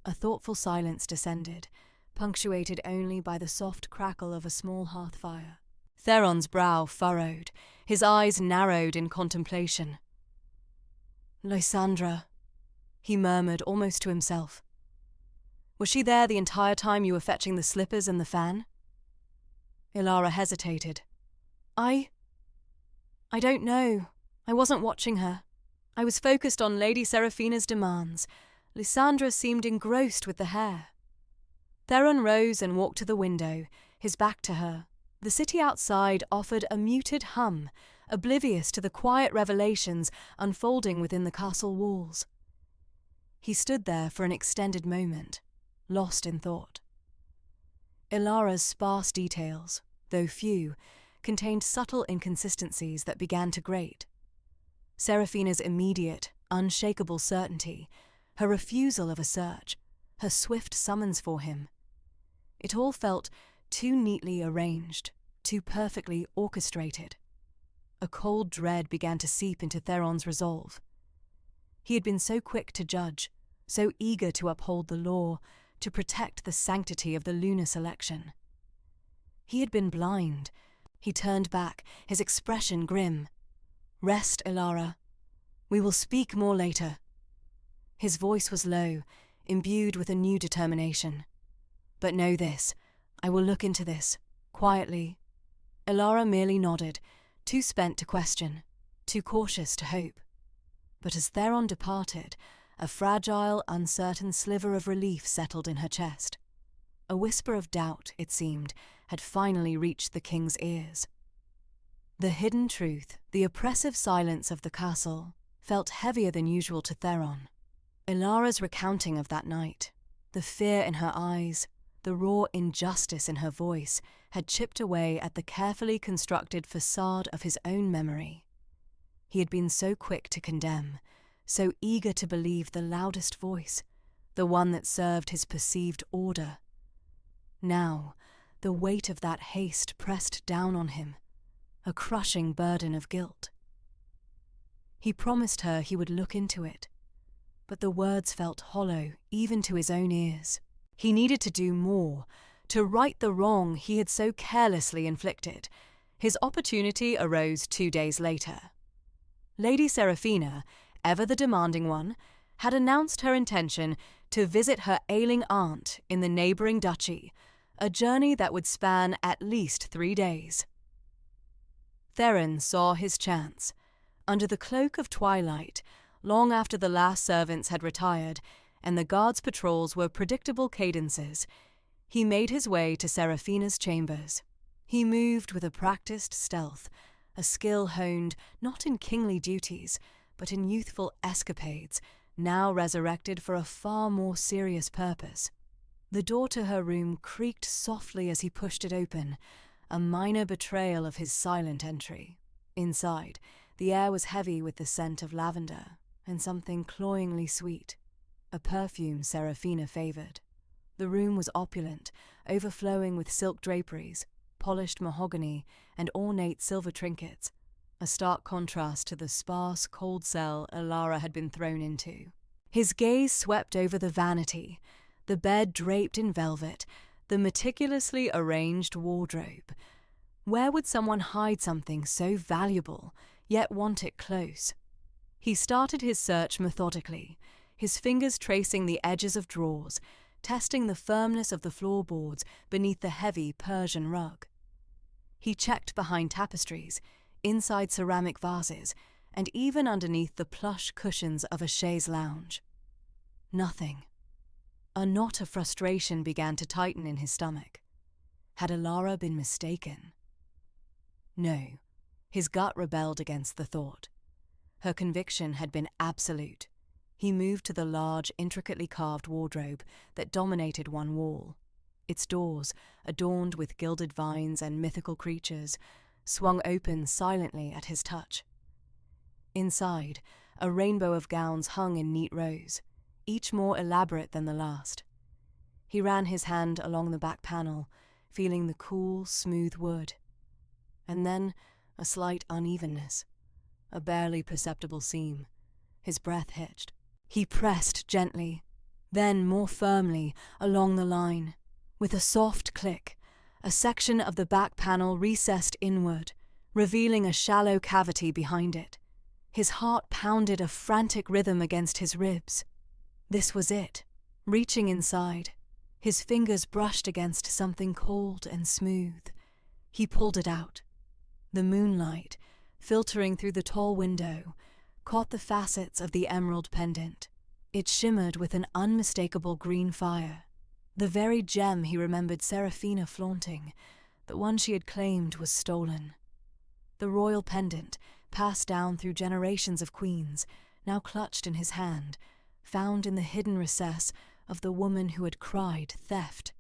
A thoughtful silence descended, punctuated only by the soft crackle of a small hearth fire. Theron's brow furrowed, his eyes narrowed in contemplation. Lysandra, he murmured almost to himself. Was she there the entire time you were fetching the slippers and the fan? Ilara hesitated. I don't know. I wasn't watching her. I was focused on Lady Seraphina's demands. Lysandra seemed engrossed with the hair. Theron rose and walked to the window, his back to her. The city outside offered a muted hum, oblivious to the quiet revelations unfolding within the castle walls. He stood there for an extended moment, lost in thought. Ilara's sparse details, though few, contained subtle inconsistencies that began to grate. Seraphina's immediate, unshakable certainty, her refusal of a search, her swift summons for him. It all felt too neatly arranged, too perfectly orchestrated. a cold dread began to seep into Theron's resolve. He had been so quick to judge, so eager to uphold the law, to protect the sanctity of the lunar selection. He had been blind. He turned back, his expression grim. "Rest, Elara. We will speak more later." His voice was low, imbued with a new determination. "But know this, I will look into this, quietly." Elara merely nodded, too spent to question, too cautious to hope. But as Theron departed, a fragile, uncertain sliver of relief settled in her chest. A whisper of doubt, it seemed, had finally reached the king's ears. The hidden truth, the oppressive silence of the castle, felt heavier than usual to Theron. Elara's recounting of that night, the fear in her eyes, the raw injustice in her voice, had chipped away at the carefully constructed facade of his own memory. He had been so quick to condemn, so eager to believe the loudest voice, the one that served his perceived order. Now, the weight of that haste pressed down on him, a crushing burden of guilt. He promised her he would look into it, but the words felt hollow even to his own ears. He needed to do more, to right the wrong he had so carelessly inflicted. His opportunity arose 2 days later. Lady Seraphina, ever the demanding one, had announced her intention to visit her ailing aunt in the neighbouring duchy, a journey that would span at least 3 days. Theron saw his chance. Under the cloak of twilight, long after the last servants had retired and the guards' patrols were predictable cadences, he made his way to Seraphina's chambers. He moved with a practiced stealth, a skill honed not in kingly duties, but in youthful escapades, now resurrected for a far more serious purpose. The door to her room creaked softly as he pushed it open, a minor betrayal of his silent entry. Inside, the air was heavy with the scent of lavender and something cloyingly sweet, a perfume Seraphina favoured. The room was opulent, overflowing with silk draperies, polished mahogany, and ornate silver trinkets, a stark contrast to the sparse, cold cell Elara had been thrown into. His gaze swept over the vanity, the bed draped in velvet, the meticulously arranged wardrobe. Where would someone hide something so valuable, yet want it close? He started his search methodically, his fingers tracing the edges of drawers, testing the firmness of the floorboards beneath the heavy Persian rug. He checked behind tapestries, inside ceramic vases, and even underneath the plush cushions of a chaise lounge. Nothing. A knot of frustration began to tighten in his stomach. Had Elara been mistaken? No. His gut rebelled against the thought. Her conviction had been absolute. He moved to the large, intricately carved wardrobe that dominated one wall. Its doors, adorned with gilded vines and mythical creatures, swung open silently at his touch. Inside, a rainbow of gowns hung in neat rows, each more elaborate than the last. He ran his hand along the back panel, feeling the cool, smooth wood. And then a slight unevenness, a barely perceptible seam. His breath hitched. He pressed gently, then more firmly, along the line. With a soft click, a section of the back panel recessed inward, revealing a shallow cavity behind it. His heart pounded a frantic rhythm against his ribs. This was it. Reaching inside, his fingers brushed against something cold and smooth. He pulled it out. The moonlight, filtering through the tall window, caught the facets of the emerald pendant. It shimmered with an unmistakable green fire. The very gem he remembered Seraphina flaunting, the one she had claimed was stolen. The royal pendant, passed down through generations of queens, now clutched in his hand, found in the hidden recess of the woman who had cried theft.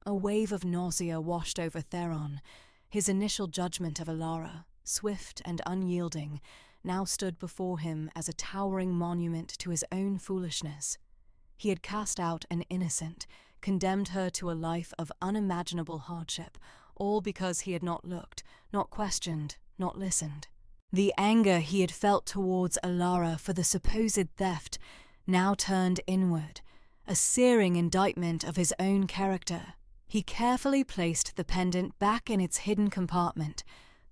A wave of nausea washed over Theron. His initial judgment of Elara, swift and unyielding, now stood before him as a towering monument to his own foolishness. He had cast out an innocent, condemned her to a life of unimaginable hardship, all because he had not looked, not questioned, not listened. The anger he had felt towards Alara for the supposed theft now turned inward, a searing indictment of his own character. He carefully placed the pendant back in its hidden compartment,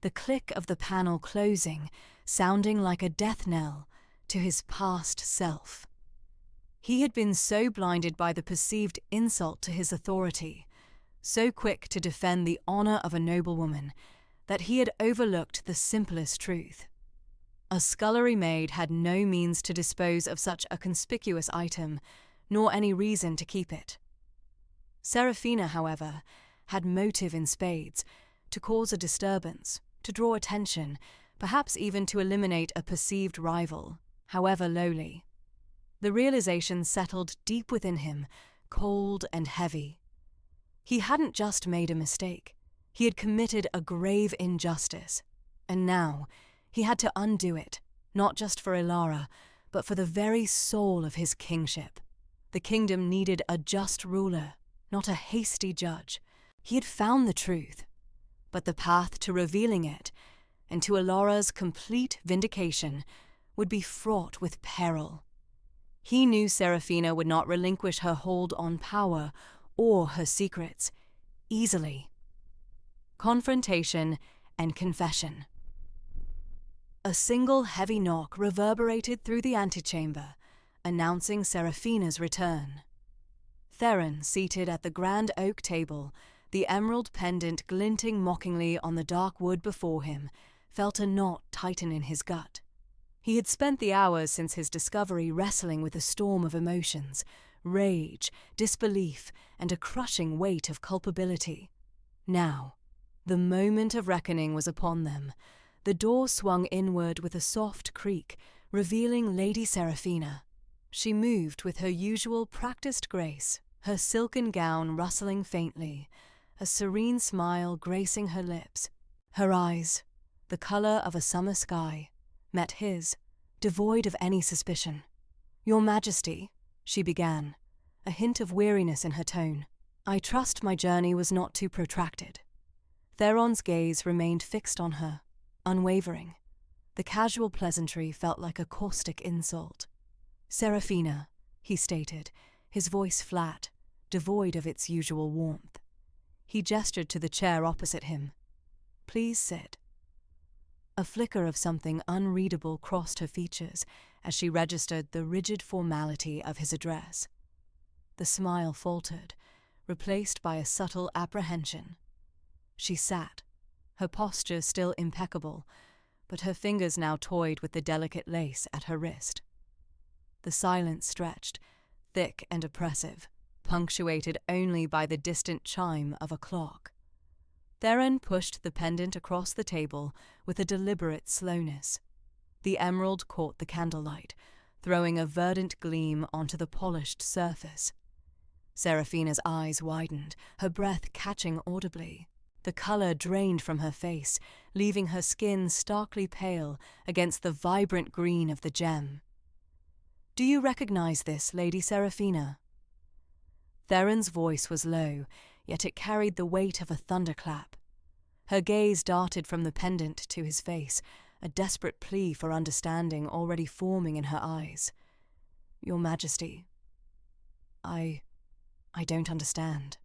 the click of the panel closing sounding like a death knell to his past self. He had been so blinded by the perceived insult to his authority, so quick to defend the honor of a noblewoman, that he had overlooked the simplest truth. A scullery maid had no means to dispose of such a conspicuous item, nor any reason to keep it. Seraphina, however, had motive in spades, to cause a disturbance, to draw attention, perhaps even to eliminate a perceived rival, however lowly. The realization settled deep within him, cold and heavy. He hadn't just made a mistake. He had committed a grave injustice, and now he had to undo it, not just for Alara, but for the very soul of his kingship. The kingdom needed a just ruler, not a hasty judge. He had found the truth, but the path to revealing it, and to Alara's complete vindication, would be fraught with peril. He knew Seraphina would not relinquish her hold on power or her secrets easily. Confrontation and confession. A single heavy knock reverberated through the antechamber, announcing Seraphina's return. Theron, seated at the grand oak table, the emerald pendant glinting mockingly on the dark wood before him, felt a knot tighten in his gut. He had spent the hours since his discovery wrestling with a storm of emotions, rage, disbelief, and a crushing weight of culpability. Now, the moment of reckoning was upon them. The door swung inward with a soft creak, revealing Lady Seraphina. She moved with her usual practiced grace, her silken gown rustling faintly, a serene smile gracing her lips. Her eyes, the colour of a summer sky, met his, devoid of any suspicion. "Your Majesty," she began, a hint of weariness in her tone. "I trust my journey was not too protracted." Theron's gaze remained fixed on her, unwavering. The casual pleasantry felt like a caustic insult. "Seraphina," he stated, his voice flat, devoid of its usual warmth. He gestured to the chair opposite him. "Please sit." A flicker of something unreadable crossed her features as she registered the rigid formality of his address. The smile faltered, replaced by a subtle apprehension. She sat, her posture still impeccable, but her fingers now toyed with the delicate lace at her wrist. The silence stretched, thick and oppressive, punctuated only by the distant chime of a clock. Theron pushed the pendant across the table with a deliberate slowness. The emerald caught the candlelight, throwing a verdant gleam onto the polished surface. Seraphina's eyes widened, her breath catching audibly. The colour drained from her face, leaving her skin starkly pale against the vibrant green of the gem. "Do you recognize this, Lady Seraphina?" Theron's voice was low, yet it carried the weight of a thunderclap. Her gaze darted from the pendant to his face, a desperate plea for understanding already forming in her eyes. "Your Majesty, I don't understand."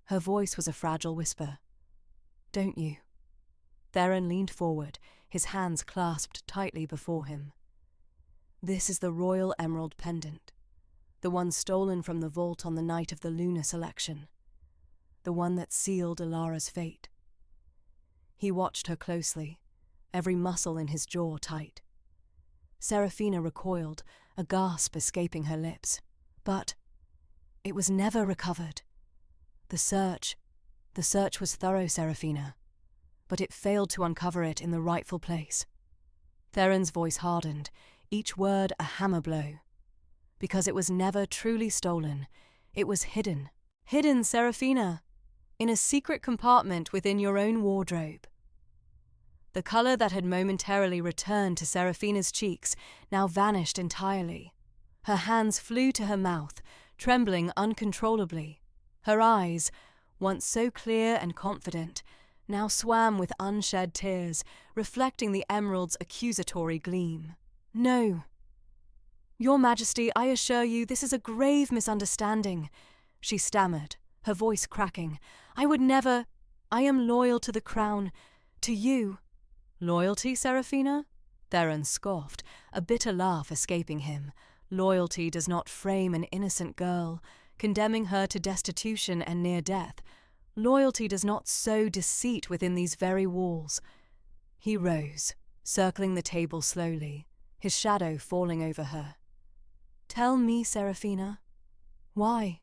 Her voice was a fragile whisper. "Don't you?" Theron leaned forward, his hands clasped tightly before him. "This is the royal emerald pendant, the one stolen from the vault on the night of the lunar selection, the one that sealed Alara's fate." He watched her closely, every muscle in his jaw tight. Seraphina recoiled, a gasp escaping her lips. But it was never recovered. The search was thorough, Seraphina, but it failed to uncover it in the rightful place. Theron's voice hardened, each word a hammer blow. Because it was never truly stolen, it was hidden. Hidden, Seraphina, in a secret compartment within your own wardrobe. The colour that had momentarily returned to Seraphina's cheeks now vanished entirely. Her hands flew to her mouth, trembling uncontrollably. Her eyes, once so clear and confident, now swam with unshed tears, reflecting the emerald's accusatory gleam. "No. Your Majesty, I assure you this is a grave misunderstanding," she stammered, her voice cracking. "I would never— I am loyal to the crown, to you." "Loyalty, Seraphina?" Theron scoffed, a bitter laugh escaping him. "Loyalty does not frame an innocent girl, condemning her to destitution and near death. Loyalty does not sow deceit within these very walls." He rose, circling the table slowly, his shadow falling over her. "Tell me, Seraphina, why?"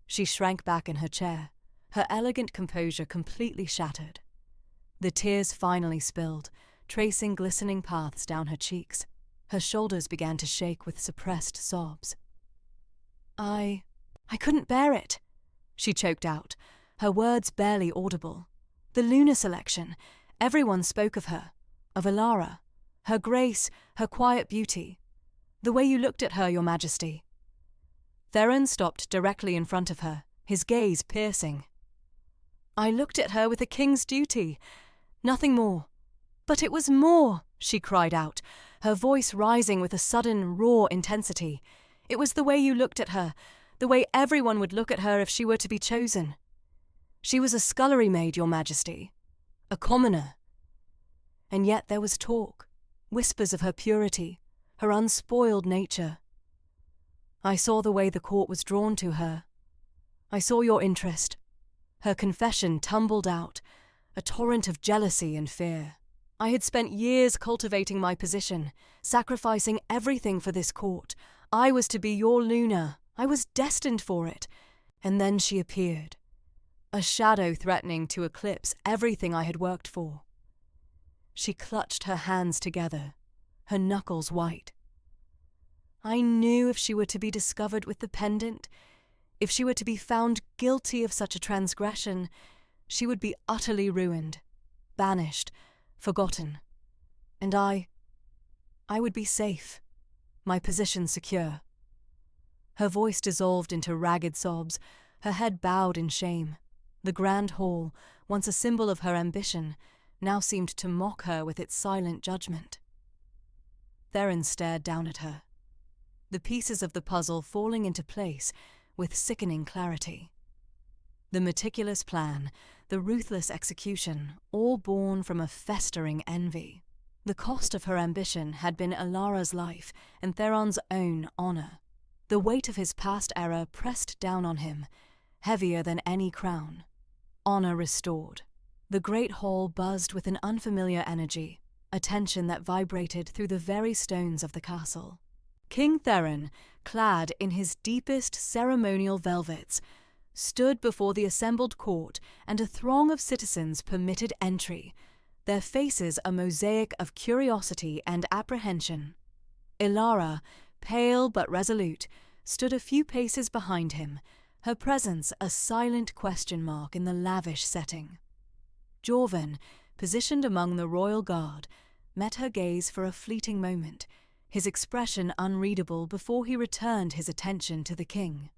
She shrank back in her chair, her elegant composure completely shattered. The tears finally spilled, tracing glistening paths down her cheeks. Her shoulders began to shake with suppressed sobs. I couldn't bear it," she choked out, her words barely audible. "The lunar selection. Everyone spoke of her, of Alara, her grace, her quiet beauty. The way you looked at her, Your Majesty." Theron stopped directly in front of her, his gaze piercing. "I looked at her with a king's duty. Nothing more." "But it was more," she cried out, her voice rising with a sudden, raw intensity. "It was the way you looked at her, the way everyone would look at her if she were to be chosen. She was a scullery maid, Your Majesty, a commoner. And yet there was talk, whispers of her purity, her unspoiled nature. I saw the way the court was drawn to her. I saw your interest." Her confession tumbled out, a torrent of jealousy and fear. "I had spent years cultivating my position, sacrificing everything for this court. I was to be your Luna. I was destined for it. And then she appeared, a shadow threatening to eclipse everything I had worked for." She clutched her hands together, her knuckles white. "I knew if she were to be discovered with the pendant, if she were to be found guilty of such a transgression, she would be utterly ruined, banished, forgotten. And I would be safe, my position secure." Her voice dissolved into ragged sobs, her head bowed in shame. The grand hall, once a symbol of her ambition, now seemed to mock her with its silent judgment. Theron stared down at her, the pieces of the puzzle falling into place with sickening clarity. The meticulous plan, the ruthless execution, all born from a festering envy. The cost of her ambition had been Alara's life and Theron's own honour. The weight of his past error pressed down on him, heavier than any crown. Honour restored. The great hall buzzed with an unfamiliar energy, a tension that vibrated through the very stones of the castle. King Theron, clad in his deepest ceremonial velvets, stood before the assembled court, and a throng of citizens permitted entry, their faces a mosaic of curiosity and apprehension. Alara, pale but resolute, stood a few paces behind him, her presence a silent question mark in the lavish setting. Jorvan, positioned among the royal guard, met her gaze for a fleeting moment, his expression unreadable before he returned his attention to the king.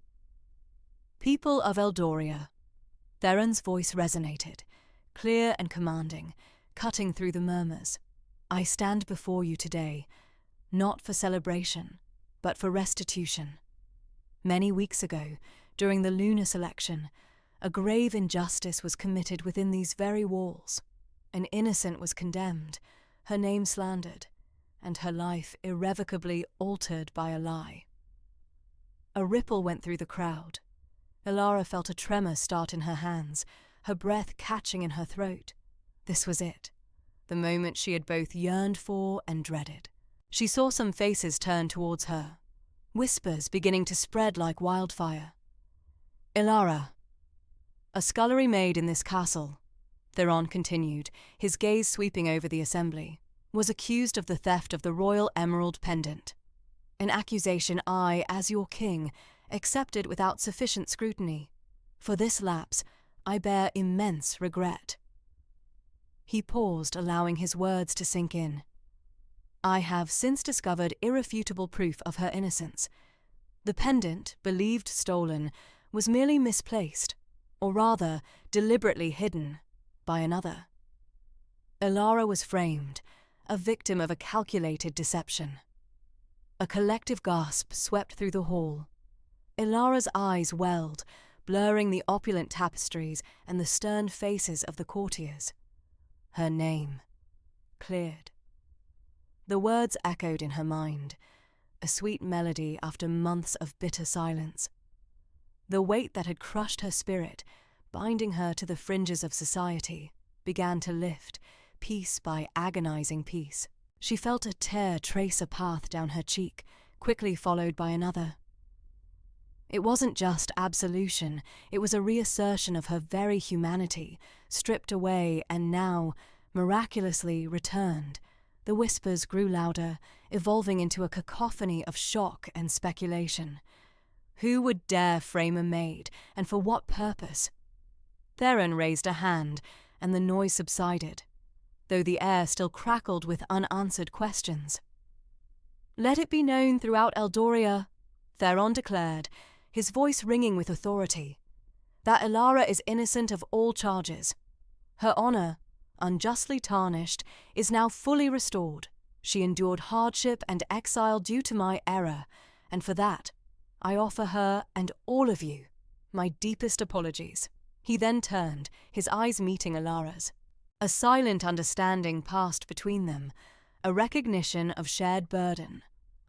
"People of Eldoria," Theron's voice resonated, clear and commanding, cutting through the murmurs. "I stand before you today, not for celebration, but for restitution. Many weeks ago, during the lunar selection, a grave injustice was committed within these very walls. An innocent was condemned, her name slandered, and her life irrevocably altered by a lie." A ripple went through the crowd. Alara felt a tremor start in her hands, her breath catching in her throat. This was it, the moment she had both yearned for and dreaded. She saw some faces turn towards her, whispers beginning to spread like wildfire. "Alara, a scullery maid in this castle," Theron continued, his gaze sweeping over the assembly, "was accused of the theft of the royal emerald pendant. An accusation I, as your king, accepted without sufficient scrutiny. For this lapse, I bear immense regret." He paused, allowing his words to sink in. "I have since discovered irrefutable proof of her innocence. The pendant, believed stolen, was merely misplaced, or rather, deliberately hidden. by another. Ilara was framed, a victim of a calculated deception. A collective gasp swept through the hall. Ilara's eyes welled, blurring the opulent tapestries and the stern faces of the courtiers. Her name cleared. The words echoed in her mind, a sweet melody after months of bitter silence. The weight that had crushed her spirit, binding her to the fringes of society, began to lift, piece by agonizing piece. She felt a tear trace a path down her cheek, quickly followed by another. It wasn't just absolution, it was a reassertion of her very humanity, stripped away and now, miraculously, returned. The whispers grew louder, evolving into a cacophony of shock and speculation. Who would dare frame a maid, and for what purpose? Theron raised a hand, and the noise subsided, though the air still crackled with unanswered questions. "Let it be known throughout Eldoria," Theron declared, his voice ringing with authority, "that Ilara is innocent of all charges. Her honour, unjustly tarnished, is now fully restored. She endured hardship and exile due to my error, and for that, I offer her and all of you my deepest apologies." He then turned, his eyes meeting Ilara's. A silent understanding passed between them, a recognition of shared burden,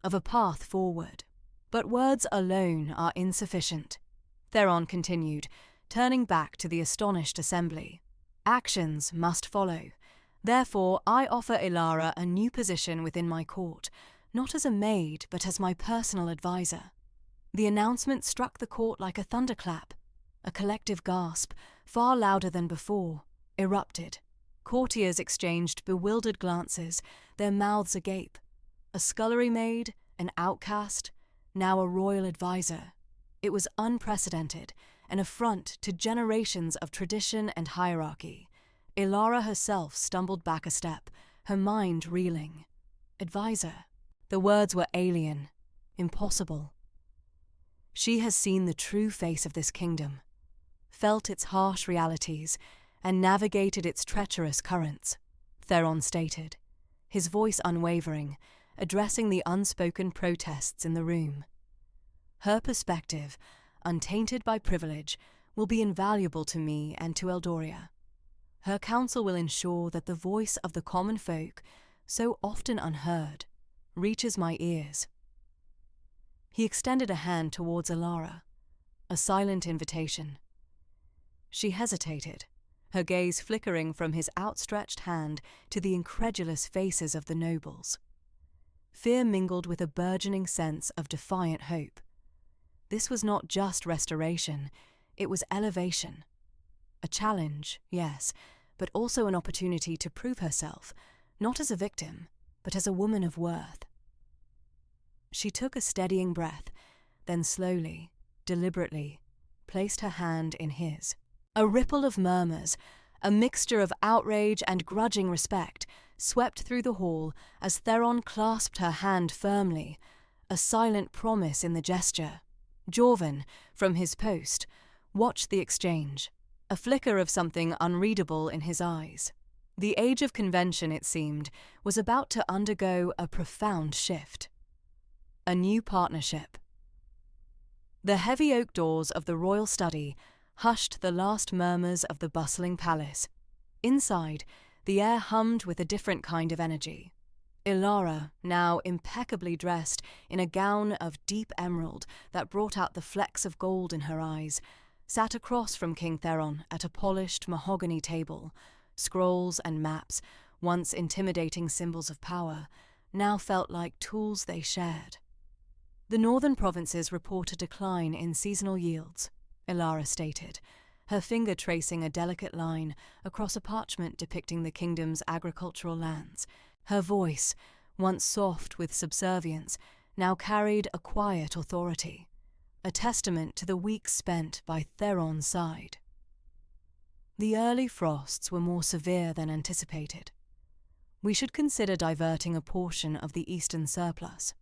of a path forward. But words alone are insufficient, Theron continued, turning back to the astonished assembly. Actions must follow. Therefore, I offer Ilara a new position within my court, not as a maid, but as my personal advisor. The announcement struck the court like a thunderclap. A collective gasp, far louder than before, erupted. Courtiers exchanged bewildered glances, their mouths agape. A scullery maid, an outcast, now a royal advisor. It was unprecedented, an affront to generations of tradition and hierarchy. Ilara herself stumbled back a step, her mind reeling. Advisor. The words were alien, impossible. She has seen the true face of this kingdom, felt its harsh realities, and navigated its treacherous currents, Theron stated, his voice unwavering, addressing the unspoken protests in the room. Her perspective, untainted by privilege, will be invaluable to me and to Eldoria. Her counsel will ensure that the voice of the common folk, so often unheard, reaches my ears. He extended a hand towards Ilara, a silent invitation. She hesitated, her gaze flickering from his outstretched hand to the incredulous faces of the nobles. Fear mingled with a burgeoning sense of defiant hope. This was not just restoration, it was elevation. A challenge, yes, but also an opportunity to prove herself, not as a victim, but as a woman of worth. She took a steadying breath, then slowly, deliberately, placed her hand in his. A ripple of murmurs, a mixture of outrage and grudging respect, swept through the hall as Theron clasped her hand firmly, a silent promise in the gesture. Jorvan, from his post, watched the exchange, a flicker of something unreadable in his eyes. The age of convention, it seemed, was about to undergo a profound shift. A new partnership. The heavy oak doors of the royal study hushed the last murmurs of the bustling palace. Inside, the air hummed with a different kind of energy. Ilara, now impeccably dressed in a gown of deep emerald that brought out the flecks of gold in her eyes, sat across from King Theron at a polished mahogany table. Scrolls and maps, once intimidating symbols of power, now felt like tools they shared. The northern provinces report a decline in seasonal yields, Ilara stated, her finger tracing a delicate line across a parchment depicting the kingdom's agricultural lands. Her voice, once soft with subservience, now carried a quiet authority, a testament to the weeks spent by Theron's side. The early frosts were more severe than anticipated. We should consider diverting a portion of the eastern surplus.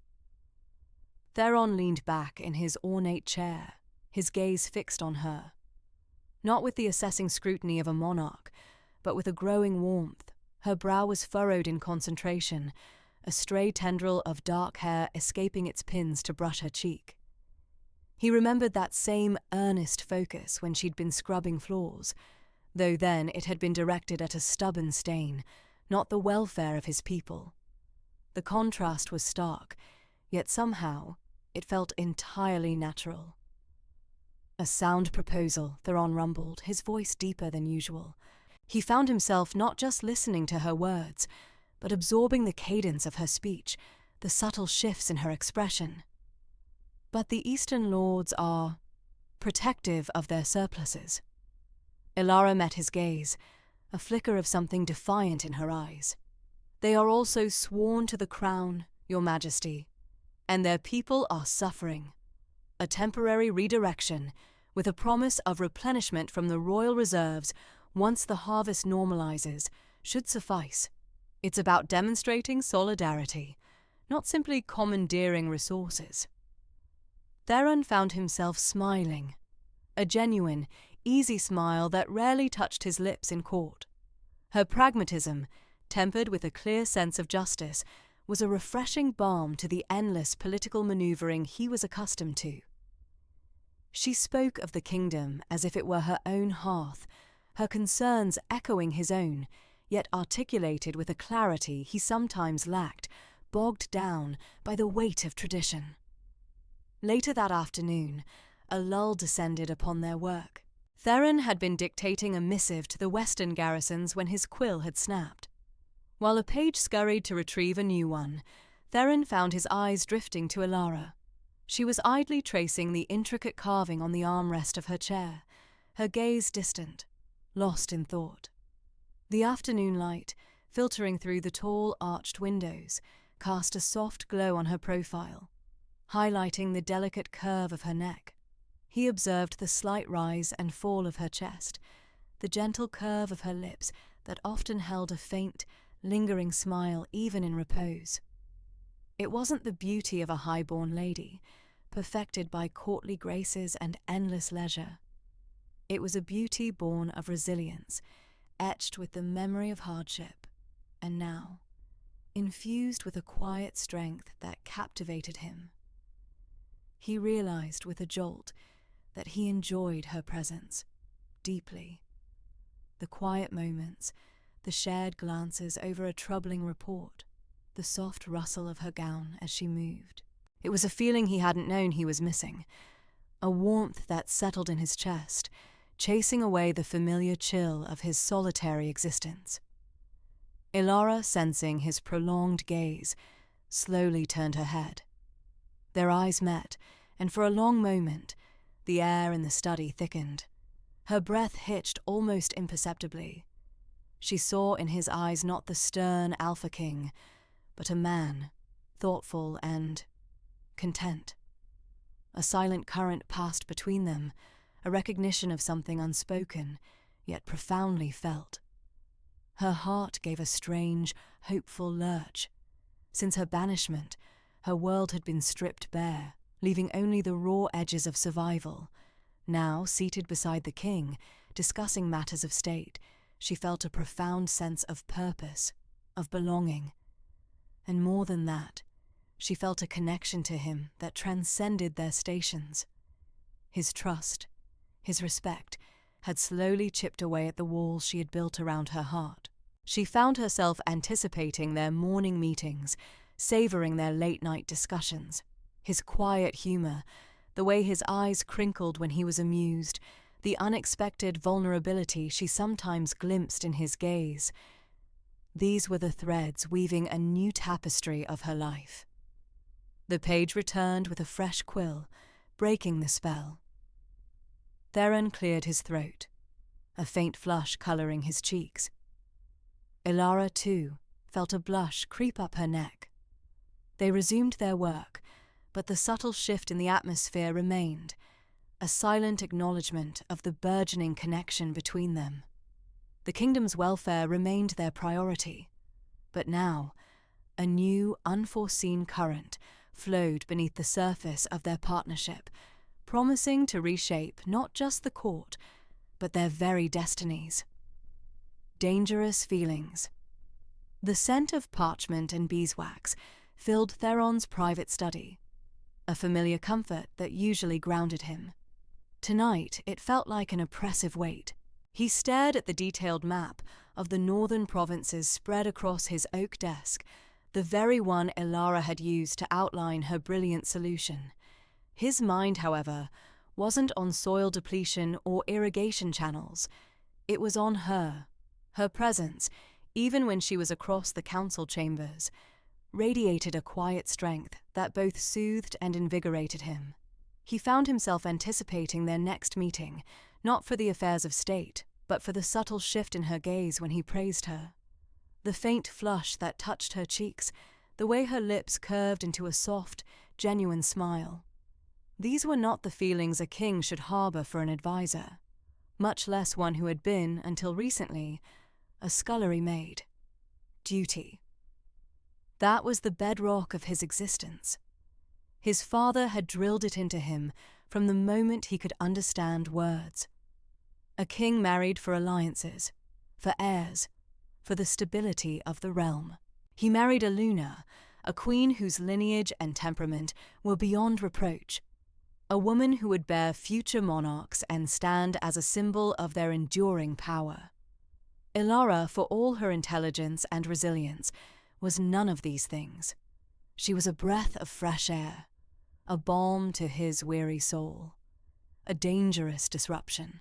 Theron leaned back in his ornate chair, his gaze fixed on her. Not with the assessing scrutiny of a monarch, but with a growing warmth. Her brow was furrowed in concentration, a stray tendril of dark hair escaping its pins to brush her cheek. He remembered that same earnest focus when she'd been scrubbing floors, though then it had been directed at a stubborn stain, not the welfare of his people. The contrast was stark, yet somehow it felt entirely natural. "A sound proposal," Theron rumbled, his voice deeper than usual. He found himself not just listening to her words, but absorbing the cadence of her speech, the subtle shifts in her expression. "But the Eastern lords are protective of their surpluses." Ilara met his gaze, a flicker of something defiant in her eyes. "They are also sworn to the crown, Your Majesty, and their people are suffering. A temporary redirection, with a promise of replenishment from the royal reserves once the harvest normalizes, should suffice. It's about demonstrating solidarity, not simply commandeering resources." Theron found himself smiling, a genuine, easy smile that rarely touched his lips in court. Her pragmatism, tempered with a clear sense of justice, was a refreshing balm to the endless political maneuvering he was accustomed to. She spoke of the kingdom as if it were her own hearth, her concerns echoing his own, yet articulated with a clarity he sometimes lacked, bogged down by the weight of tradition. Later that afternoon, a lull descended upon their work. Theron had been dictating a missive to the western garrisons when his quill had snapped. While a page scurried to retrieve a new one, Theron found his eyes drifting to Ilara. She was idly tracing the intricate carving on the armrest of her chair, her gaze distant, lost in thought. The afternoon light, filtering through the tall arched windows, cast a soft glow on her profile, highlighting the delicate curve of her neck. He observed the slight rise and fall of her chest, the gentle curve of her lips that often held a faint, lingering smile even in repose. It wasn't the beauty of a high-born lady, perfected by courtly graces and endless leisure. It was a beauty born of resilience, etched with the memory of hardship, and now, infused with a quiet strength that captivated him. He realized with a jolt that he enjoyed her presence, deeply. The quiet moments, the shared glances over a troubling report, the soft rustle of her gown as she moved. It was a feeling he hadn't known he was missing, a warmth that settled in his chest, chasing away the familiar chill of his solitary existence. Ilara, sensing his prolonged gaze, slowly turned her head. Their eyes met, and for a long moment, the air in the study thickened. Her breath hitched almost imperceptibly. She saw in his eyes not the stern Alpha King, but a man, thoughtful and content. A silent current passed between them, a recognition of something unspoken, yet profoundly felt. Her heart gave a strange, hopeful lurch. Since her banishment, her world had been stripped bare, leaving only the raw edges of survival. Now, seated beside the king, discussing matters of state, she felt a profound sense of purpose, of belonging. And more than that, she felt a connection to him that transcended their stations. His trust, his respect, had slowly chipped away at the walls she had built around her heart. She found herself anticipating their morning meetings, savoring their late-night discussions. His quiet humor, the way his eyes crinkled when he was amused, the unexpected vulnerability she sometimes glimpsed in his gaze. These were the threads weaving a new tapestry of her life. The page returned with a fresh quill, breaking the spell. Theron cleared his throat, a faint flush coloring his cheeks. Ilara, too, felt a blush creep up her neck. They resumed their work, but the subtle shift in the atmosphere remained, a silent acknowledgement of the burgeoning connection between them. The kingdom's welfare remained their priority, but now, a new, unforeseen current flowed beneath the surface of their partnership, promising to reshape not just the court, but their very destinies. dangerous feelings. The scent of parchment and beeswax filled Theron's private study, a familiar comfort that usually grounded him. Tonight, it felt like an oppressive weight. He stared at the detailed map of the northern provinces spread across his oak desk, the very one Elara had used to outline her brilliant solution. His mind, however, wasn't on soil depletion or irrigation channels. It was on her. Her presence, even when she was across the council chambers, radiated a quiet strength that both soothed and invigorated him. He found himself anticipating their next meeting, not for the affairs of state, but for the subtle shift in her gaze when he praised her. The faint flush that touched her cheeks, the way her lips curved into a soft, genuine smile. These were not the feelings a king should harbour for an advisor, much less one who had been, until recently, a scullery maid. Duty. That was the bedrock of his existence. His father had drilled it into him from the moment he could understand words. A king married for alliances, for heirs, for the stability of the realm. He married a Luna, a queen whose lineage and temperament were beyond reproach, a woman who would bear future monarchs and stand as a symbol of their enduring power. Elara, for all her intelligence and resilience, was none of these things. She was a breath of fresh air, a balm to his weary soul, a dangerous disruption.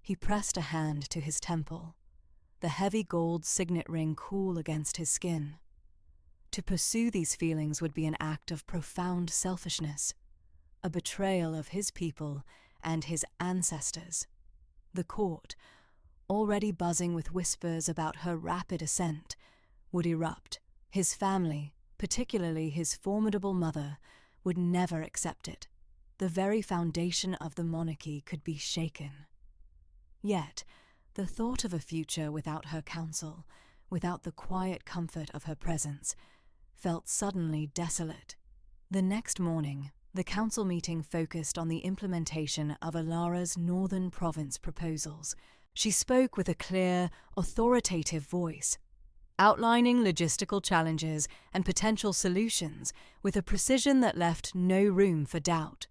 He pressed a hand to his temple, the heavy gold signet ring cool against his skin. To pursue these feelings would be an act of profound selfishness, a betrayal of his people and his ancestors. The court, already buzzing with whispers about her rapid ascent, would erupt. His family, particularly his formidable mother, would never accept it. The very foundation of the monarchy could be shaken. Yet, the thought of a future without her counsel, without the quiet comfort of her presence, felt suddenly desolate. The next morning, the council meeting focused on the implementation of Elara's northern province proposals. She spoke with a clear, authoritative voice, outlining logistical challenges and potential solutions with a precision that left no room for doubt.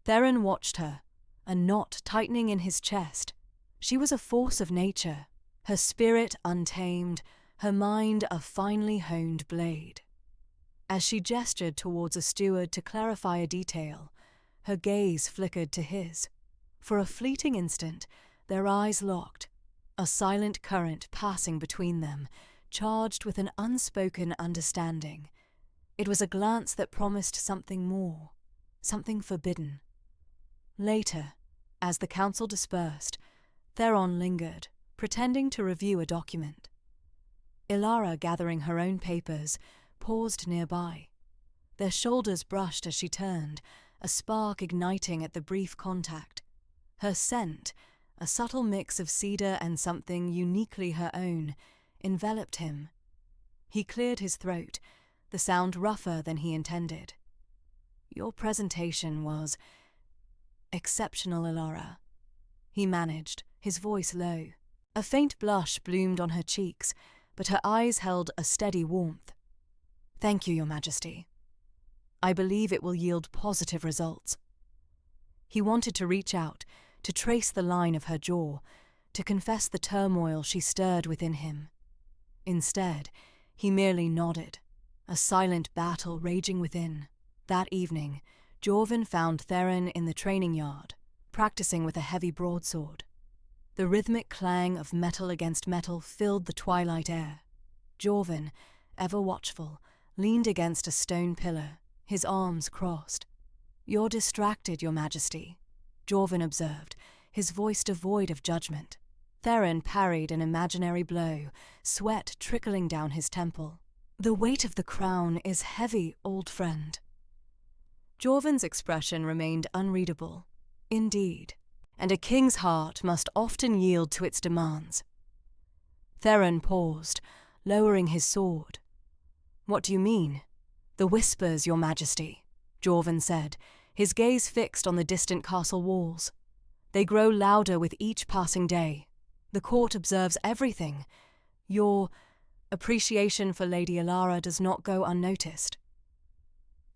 Theron watched her, a knot tightening in his chest. She was a force of nature, her spirit untamed, her mind a finely honed blade. As she gestured towards a steward to clarify a detail, her gaze flickered to his. For a fleeting instant, their eyes locked, a silent current passing between them, charged with an unspoken understanding. It was a glance that promised something more, something forbidden. Later, as the council dispersed, Theron lingered, pretending to review a document. Elara, gathering her own papers, paused nearby. Their shoulders brushed as she turned, a spark igniting at the brief contact. Her scent, a subtle mix of cedar and something uniquely her own, enveloped him. He cleared his throat, the sound rougher than he intended. "Your presentation was exceptional, Elara," he managed, his voice low. A faint blush bloomed on her cheeks, but her eyes held a steady warmth. "Thank you, Your Majesty. I believe it will yield positive results." He wanted to reach out, to trace the line of her jaw, to confess the turmoil she stirred within him. Instead, he merely nodded, a silent battle raging within. That evening, Jorvin found Theron in the training yard, practicing with a heavy broadsword. The rhythmic clang of metal against metal filled the twilight air. Jorvin, ever watchful, leaned against a stone pillar, his arms crossed. "You're distracted, Your Majesty," Jorvin observed, his voice devoid of judgment. Theron parried an imaginary blow, sweat trickling down his temple. "The weight of the crown is heavy, old friend." Jorvin's expression remained unreadable. Indeed, and a king's heart must often yield to its demands. Theron paused, lowering his sword. "What do you mean?" "The whispers, Your Majesty," Jorvin said, his gaze fixed on the distant castle walls. "They grow louder with each passing day. The court observes everything. Your appreciation for Lady Alara does not go unnoticed."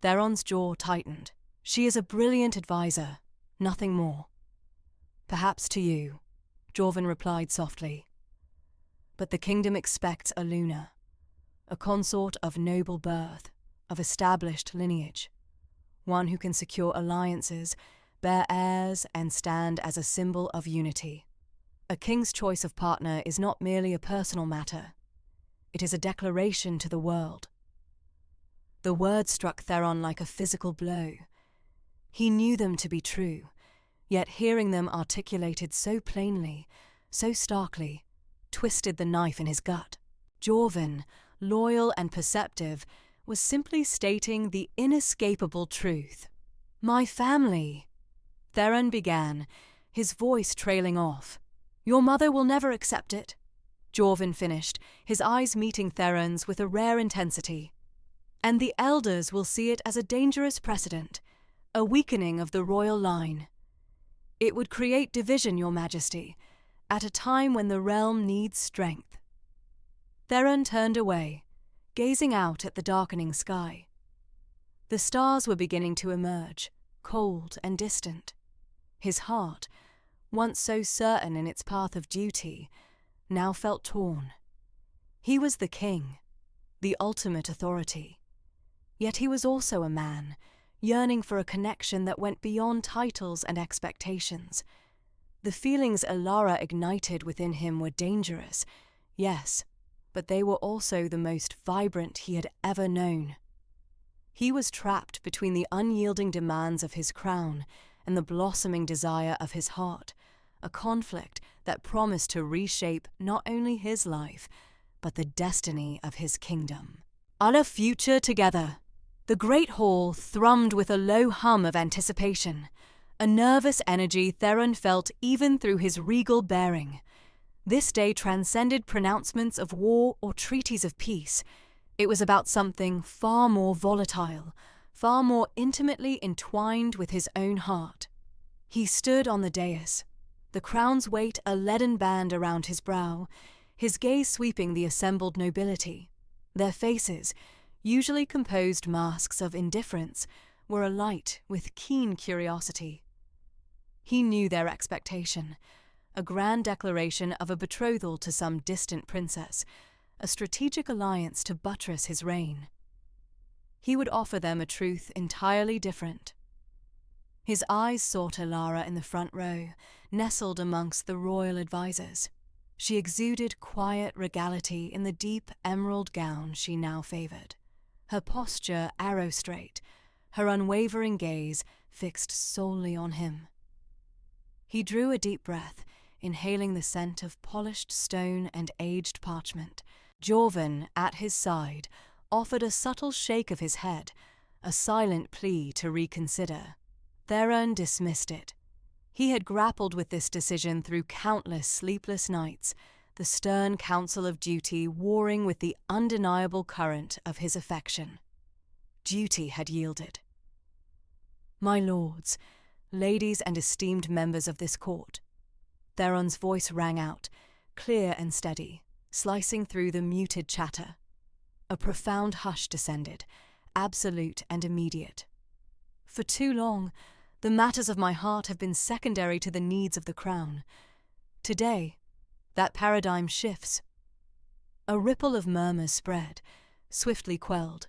Theron's jaw tightened. "She is a brilliant advisor, nothing more." "Perhaps to you," Jorvin replied softly. "But the kingdom expects a Luna, a consort of noble birth, of established lineage, one who can secure alliances, bear heirs, and stand as a symbol of unity. A king's choice of partner is not merely a personal matter. It is a declaration to the world." The words struck Theron like a physical blow. He knew them to be true, yet hearing them articulated so plainly, so starkly, twisted the knife in his gut. Jorvin, loyal and perceptive, was simply stating the inescapable truth. "My family," Theron began, his voice trailing off. "Your mother will never accept it," Jorvin finished, his eyes meeting Theron's with a rare intensity. "And the elders will see it as a dangerous precedent, a weakening of the royal line. It would create division, Your Majesty, at a time when the realm needs strength." Theron turned away, gazing out at the darkening sky. The stars were beginning to emerge, cold and distant. His heart, once so certain in its path of duty, now felt torn. He was the king, the ultimate authority. Yet he was also a man, yearning for a connection that went beyond titles and expectations. The feelings Alara ignited within him were dangerous, yes, but they were also the most vibrant he had ever known. He was trapped between the unyielding demands of his crown and the blossoming desire of his heart, a conflict that promised to reshape not only his life, but the destiny of his kingdom. "Our future together." The great hall thrummed with a low hum of anticipation, a nervous energy Theron felt even through his regal bearing. This day transcended pronouncements of war or treaties of peace. It was about something far more volatile, far more intimately entwined with his own heart. He stood on the dais, the crown's weight a leaden band around his brow, his gaze sweeping the assembled nobility. Their faces, usually composed masks of indifference, were alight with keen curiosity. He knew their expectation, a grand declaration of a betrothal to some distant princess, a strategic alliance to buttress his reign. He would offer them a truth entirely different. His eyes sought Alara in the front row, nestled amongst the royal advisers. She exuded quiet regality in the deep emerald gown she now favoured, her posture arrow-straight, her unwavering gaze fixed solely on him. He drew a deep breath, inhaling the scent of polished stone and aged parchment. Jorvin, at his side, offered a subtle shake of his head, a silent plea to reconsider. Theron dismissed it. He had grappled with this decision through countless sleepless nights, the stern counsel of duty warring with the undeniable current of his affection. Duty had yielded. "My lords, ladies and esteemed members of this court," Theron's voice rang out, clear and steady, slicing through the muted chatter. A profound hush descended, absolute and immediate. "For too long, the matters of my heart have been secondary to the needs of the crown. Today, that paradigm shifts." A ripple of murmurs spread, swiftly quelled.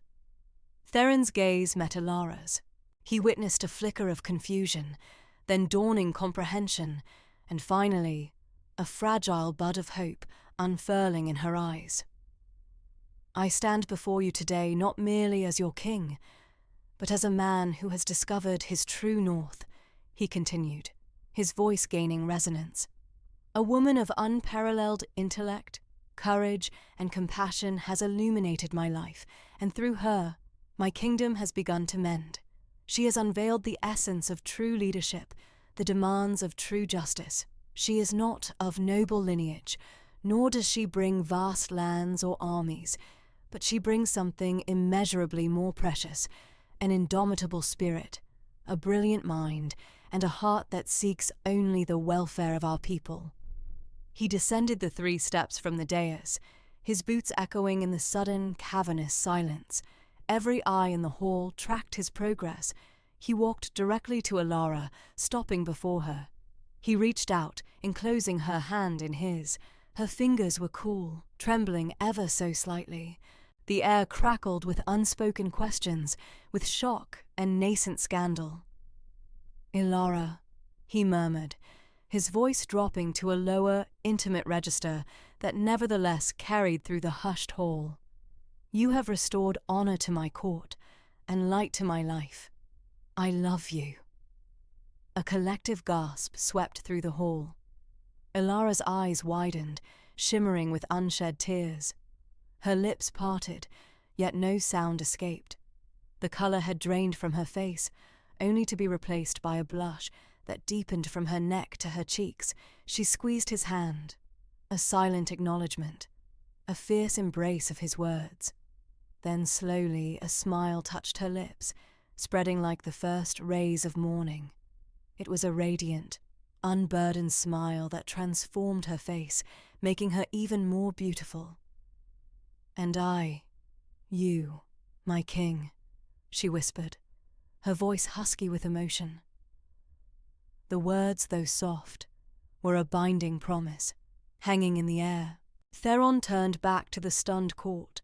Theron's gaze met Alara's. He witnessed a flicker of confusion, then dawning comprehension, and finally, a fragile bud of hope unfurling in her eyes. "I stand before you today not merely as your king, but as a man who has discovered his true north," he continued, his voice gaining resonance. "A woman of unparalleled intellect, courage, and compassion has illuminated my life, and through her, my kingdom has begun to mend. She has unveiled the essence of true leadership, the demands of true justice. She is not of noble lineage, nor does she bring vast lands or armies, but she brings something immeasurably more precious, an indomitable spirit, a brilliant mind, and a heart that seeks only the welfare of our people." He descended the 3 steps from the dais, his boots echoing in the sudden, cavernous silence. Every eye in the hall tracked his progress. He walked directly to Alara, stopping before her. He reached out, enclosing her hand in his. Her fingers were cool, trembling ever so slightly. The air crackled with unspoken questions, with shock and nascent scandal. "Ilara," he murmured, his voice dropping to a lower, intimate register that nevertheless carried through the hushed hall. "You have restored honor to my court and light to my life. I love you." A collective gasp swept through the hall. Ilara's eyes widened, shimmering with unshed tears. Her lips parted, yet no sound escaped. The color had drained from her face, only to be replaced by a blush that deepened from her neck to her cheeks. She squeezed his hand, a silent acknowledgement, a fierce embrace of his words. Then slowly a smile touched her lips, spreading like the first rays of morning. It was a radiant, unburdened smile that transformed her face, making her even more beautiful. "And I, you, my king," she whispered, her voice husky with emotion. The words, though soft, were a binding promise, hanging in the air. Theron turned back to the stunned court,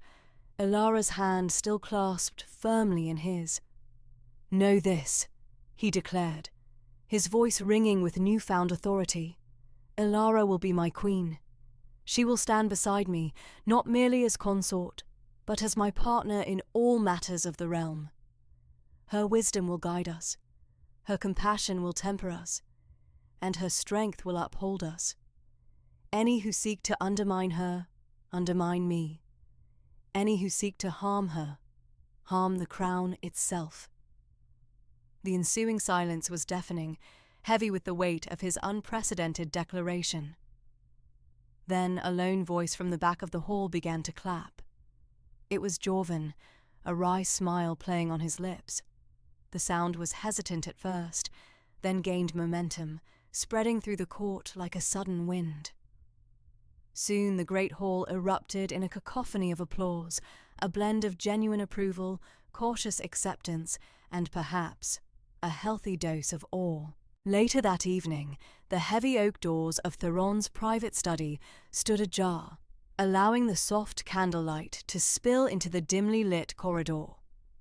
Ilara's hand still clasped firmly in his. "Know this," he declared, his voice ringing with newfound authority. "Ilara will be my queen. She will stand beside me, not merely as consort, but as my partner in all matters of the realm. Her wisdom will guide us, her compassion will temper us, and her strength will uphold us. Any who seek to undermine her, undermine me. Any who seek to harm her, harm the crown itself." The ensuing silence was deafening, heavy with the weight of his unprecedented declaration. Then a lone voice from the back of the hall began to clap. It was Jorvan, a wry smile playing on his lips. The sound was hesitant at first, then gained momentum, spreading through the court like a sudden wind. Soon the great hall erupted in a cacophony of applause, a blend of genuine approval, cautious acceptance, and perhaps a healthy dose of awe. Later that evening, the heavy oak doors of Theron's private study stood ajar, allowing the soft candlelight to spill into the dimly lit corridor.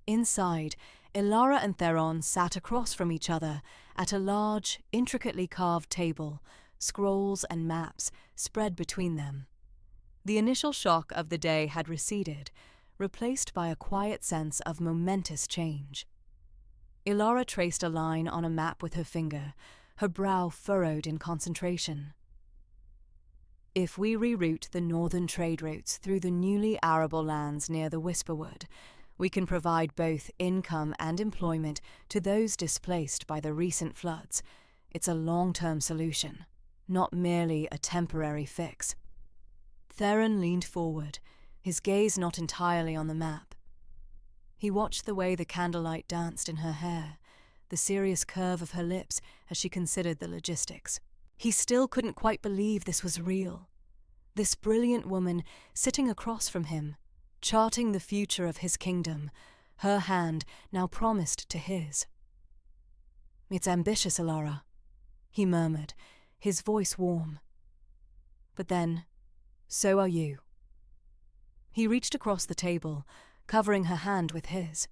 Inside, Ilara and Theron sat across from each other at a large, intricately carved table, scrolls and maps spread between them. The initial shock of the day had receded, replaced by a quiet sense of momentous change. Ilara traced a line on a map with her finger, her brow furrowed in concentration. "If we reroute the northern trade routes through the newly arable lands near the Whisperwood, we can provide both income and employment to those displaced by the recent floods. It's a long-term solution, not merely a temporary fix." Theron leaned forward, his gaze not entirely on the map. He watched the way the candlelight danced in her hair, the serious curve of her lips as she considered the logistics. He still couldn't quite believe this was real. This brilliant woman sitting across from him, charting the future of his kingdom, her hand now promised to his. "It's ambitious, Ilara," he murmured, his voice warm. "But then, so are you." He reached across the table, covering her hand with his.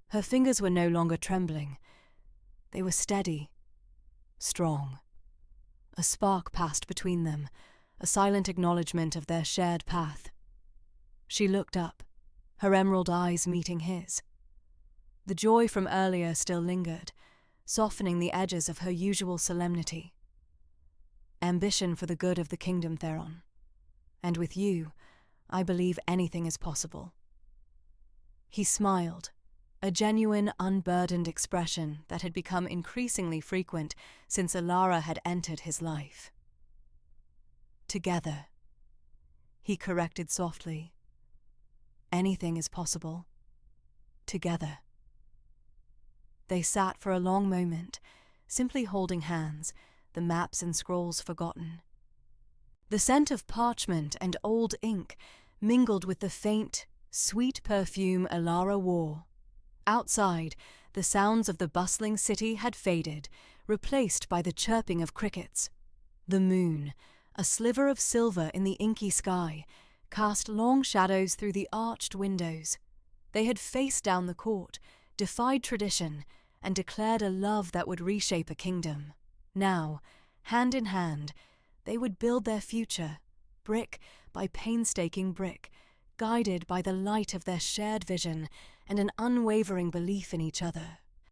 Her fingers were no longer trembling. They were steady, strong. A spark passed between them, a silent acknowledgement of their shared path. She looked up, her emerald eyes meeting his. The joy from earlier still lingered, softening the edges of her usual solemnity. "Ambition for the good of the kingdom, Theron. And with you, I believe anything is possible." He smiled, a genuine, unburdened expression that had become increasingly frequent since Ilara had entered his life. "Together," he corrected softly. "Anything is possible. Together." They sat for a long moment, simply holding hands, the maps and scrolls forgotten. The scent of parchment and old ink mingled with the faint, sweet perfume Alara wore. Outside, the sounds of the bustling city had faded, replaced by the chirping of crickets. The moon, a sliver of silver in the inky sky, cast long shadows through the arched windows. They had faced down the court, defied tradition, and declared a love that would reshape a kingdom. Now, hand in hand, they would build their future, brick by painstaking brick, guided by the light of their shared vision and an unwavering belief in each other.